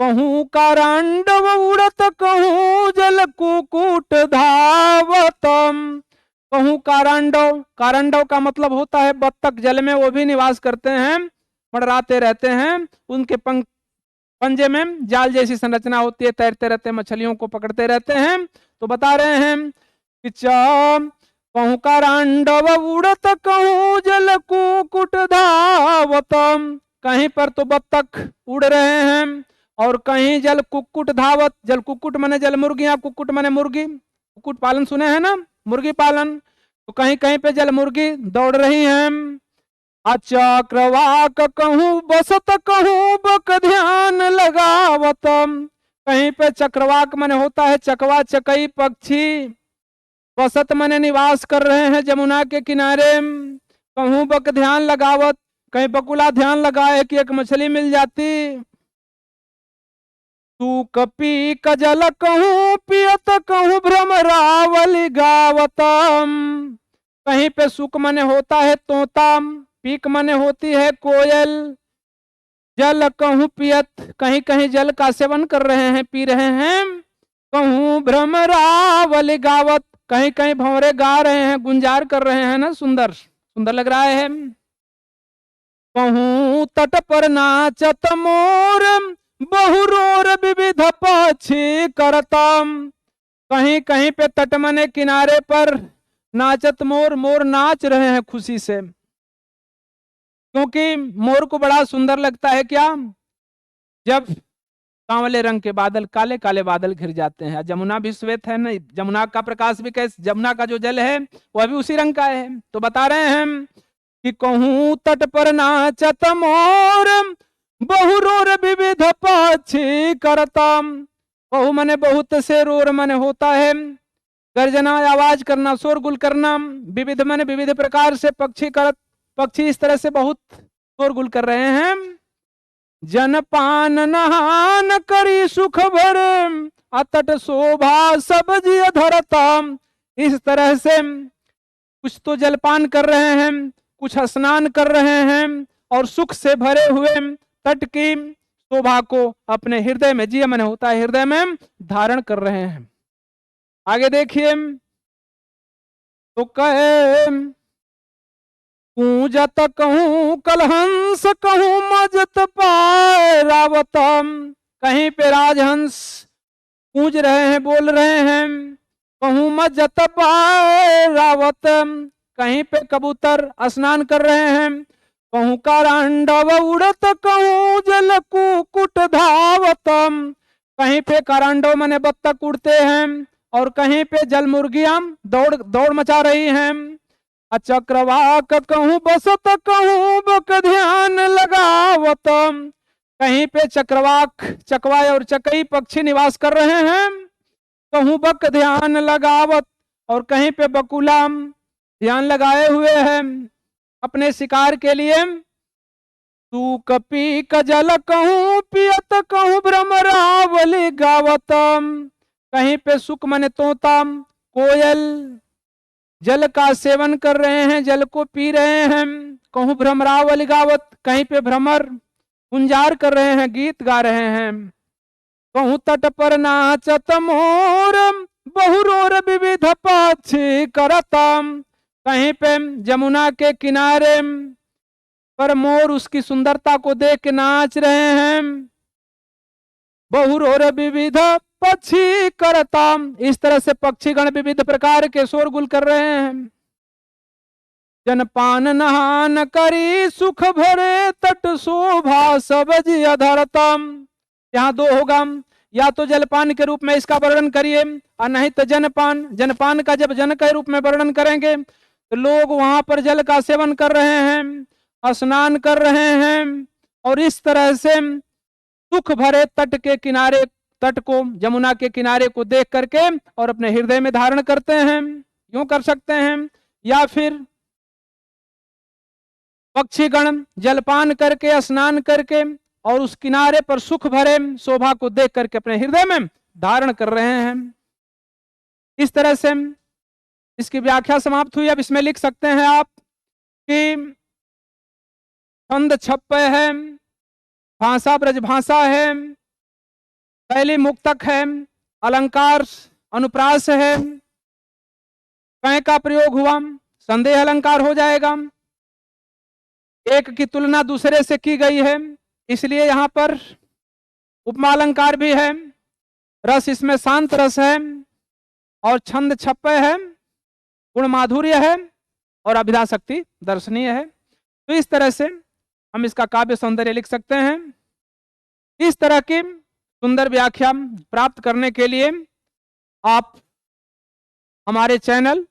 कहूं कारंडव उड़त कहूं जल कुकुट धावतम। कहूं कारंडव, कारंडव का मतलब होता है बत्तख, जल में वो भी निवास करते हैं, मंडराते रहते हैं। उनके पंजे में जाल जैसी संरचना होती है, तैरते रहते हैं, मछलियों को पकड़ते रहते हैं। तो बता रहे हैं कि कहूं कारंडव उड़त कहूं जल कुकुट धावतम। कहीं पर तो बत्तख उड़ रहे हैं और कहीं जल कुक्कुट धावत। जल कुक्कुट माने जल मुर्गियां, कुक्कुट माने मुर्गी। कुक्कुट पालन सुने हैं ना, मुर्गी पालन। तो कहीं कहीं पे जल मुर्गी दौड़ रही हैं। चक्रवाक कहूं बसत कहूं बक ध्यान लगावत। कहीं पे चक्रवाक माने होता है चकवा चकई पक्षी, बसत माने निवास कर रहे हैं जमुना के किनारे। कहूं बक ध्यान लगावत, कहीं बकुला ध्यान लगाए कि एक मछली मिल जाती। तू कपी कजल कहूं पियत कहूं भ्रमरावली गावतम। कहीं पे सुक मने होता है तोता, पीक मने होती है कोयल। जल कहूं पियत, कहीं कहीं जल का सेवन कर रहे हैं, पी रहे हैं। कहूं भ्रमरावली गावत, कहीं कहीं भंवरे गा रहे हैं, गुंजार कर रहे हैं ना, सुंदर सुंदर लग रहा है। कहूं तट पर नाचत मोर बहुरोर विविध पक्षी करतम। कहीं कहीं पे तट मने किनारे पर नाचत मोर, मोर नाच रहे हैं खुशी से, क्योंकि मोर को बड़ा सुंदर लगता है क्या, जब कांवले रंग के बादल, काले काले बादल घिर जाते हैं। जमुना भी श्वेत है ना, जमुना का प्रकाश भी कैसे, जमुना का जो जल है वह भी उसी रंग का है। तो बता रहे हैं कि कहूं तट पर नाचत मोर बहुरोर विविध पक्षी करतम। बहु मने बहुत से, रोर मने होता है गर्जना, आवाज करना, शोरगुल करना। विविध मने विविध प्रकार से पक्षी इस तरह से बहुत शोरगुल कर रहे हैं। जनपान नहान करी सुख भरे अतट शोभा सब जिय धरतम। इस तरह से कुछ तो जलपान कर रहे हैं, कुछ स्नान कर रहे हैं और सुख से भरे हुए तट की शोभा को अपने हृदय में, जिय मन होता है हृदय में, धारण कर रहे हैं। आगे देखिए तो कहे कूंजत कहूं कलहंस कहूं मजत पारावतम। कहीं पे राजहंस कूंज रहे हैं, बोल रहे हैं। कहूं मजत पारावत, कहीं पे कबूतर स्नान कर रहे हैं। कहूं कारंडव उड़त कहूं जल कुकुट धावतम। कहीं पे कारंडव मने बत्तख उड़ते हैं और कहीं पे जल मुर्गियां दौड़ दौड़ मचा रही हैं। चक्रवाक कहूं बसत कहूं बक ध्यान लगावतम। कहीं पे चक्रवाक, चकवा और चकई पक्षी निवास कर रहे हैं। कहूं बक ध्यान लगावत, और कहीं पे बकुला ध्यान लगाए हुए हैं अपने शिकार के लिए। तू कपी कजल कहूं पियत कहूं भ्रमरावली गावतम। कहीं पे सुख माने तोता, कोयल जल का सेवन कर रहे हैं, जल को पी रहे हैं। कहूँ भ्रमरावली गावत, कहीं पे भ्रमर गुंजार कर रहे हैं, गीत गा रहे हैं। कहूँ तट पर नाचत मोर, बहुरोर विविध पक्षी करतम। कहीं पे जमुना के किनारे पर मोर उसकी सुंदरता को देख के नाच रहे हैं। बहुरोर विविध पक्षी करता, इस तरह से पक्षीगण विविध प्रकार के शोरगुल कर रहे हैं। जनपान नहान करी सुख भरे तट शोभा सबज अधरतम। यहाँ दो होगा, या तो जलपान के रूप में इसका वर्णन करिए और नहीं तो जनपान। जनपान का जब जन के रूप में वर्णन करेंगे तो लोग वहां पर जल का सेवन कर रहे हैं, स्नान कर रहे हैं, और इस तरह से सुख भरे तट के किनारे, तट को, जमुना के किनारे को देख करके और अपने हृदय में धारण करते हैं, यूं कर सकते हैं। या फिर पक्षीगण जलपान करके, स्नान करके और उस किनारे पर सुख भरे शोभा को देख करके अपने हृदय में धारण कर रहे हैं। इस तरह से इसकी व्याख्या समाप्त हुई। अब इसमें लिख सकते हैं आप कि छंद छप्पय है, भाषा ब्रजभाषा है, शैली मुक्तक है, अलंकार अनुप्रास है, कै का प्रयोग हुआ, संदेह अलंकार हो जाएगा, एक की तुलना दूसरे से की गई है इसलिए यहां पर उपमा अलंकार भी है, रस इसमें शांत रस है, और छंद छप्पय है, गुण माधुर्य है, और अभिधा शक्ति दर्शनीय है। तो इस तरह से हम इसका काव्य सौंदर्य लिख सकते हैं। इस तरह की सुंदर व्याख्या प्राप्त करने के लिए आप हमारे चैनल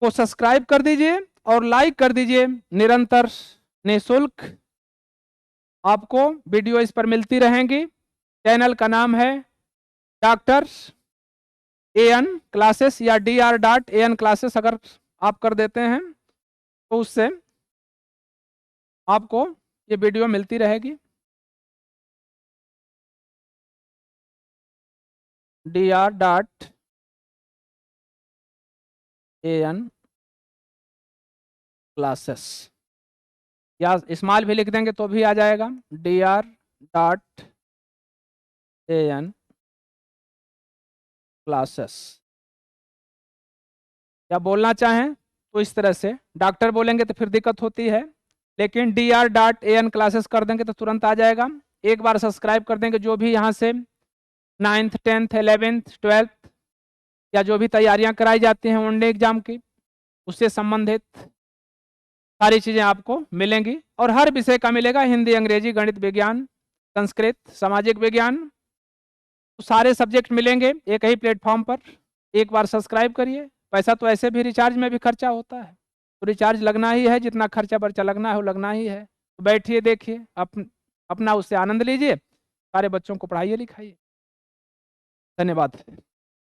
को सब्सक्राइब कर दीजिए और लाइक कर दीजिए। निरंतर निःशुल्क आपको वीडियो इस पर मिलती रहेंगी। चैनल का नाम है डॉक्टर AN क्लासेस या Dr.AN क्लासेस। अगर आप कर देते हैं तो उससे आपको ये वीडियो मिलती रहेगी। Dr.AN क्लासेस, या स्मॉल भी लिख देंगे तो भी आ जाएगा। Dr.AN क्लासेस, या बोलना चाहें तो इस तरह से, डॉक्टर बोलेंगे तो फिर दिक्कत होती है, लेकिन Dr.AN क्लासेस कर देंगे तो तुरंत आ जाएगा। एक बार सब्सक्राइब कर देंगे, जो भी यहाँ से 9th 10th 11th 12th या जो भी तैयारियां कराई जाती हैं वनडे एग्जाम की, उससे संबंधित सारी चीजें आपको मिलेंगी, और हर विषय का मिलेगा। हिंदी, अंग्रेजी, गणित, विज्ञान, संस्कृत, सामाजिक विज्ञान, तो सारे सब्जेक्ट मिलेंगे एक ही प्लेटफॉर्म पर। एक बार सब्सक्राइब करिए। पैसा तो ऐसे भी रिचार्ज में भी खर्चा होता है, तो रिचार्ज लगना ही है, जितना खर्चा बर्चा लगना है वो लगना ही है। तो बैठिए, देखिए, अपना उससे आनंद लीजिए, सारे बच्चों को पढ़ाइए लिखाइए। धन्यवाद।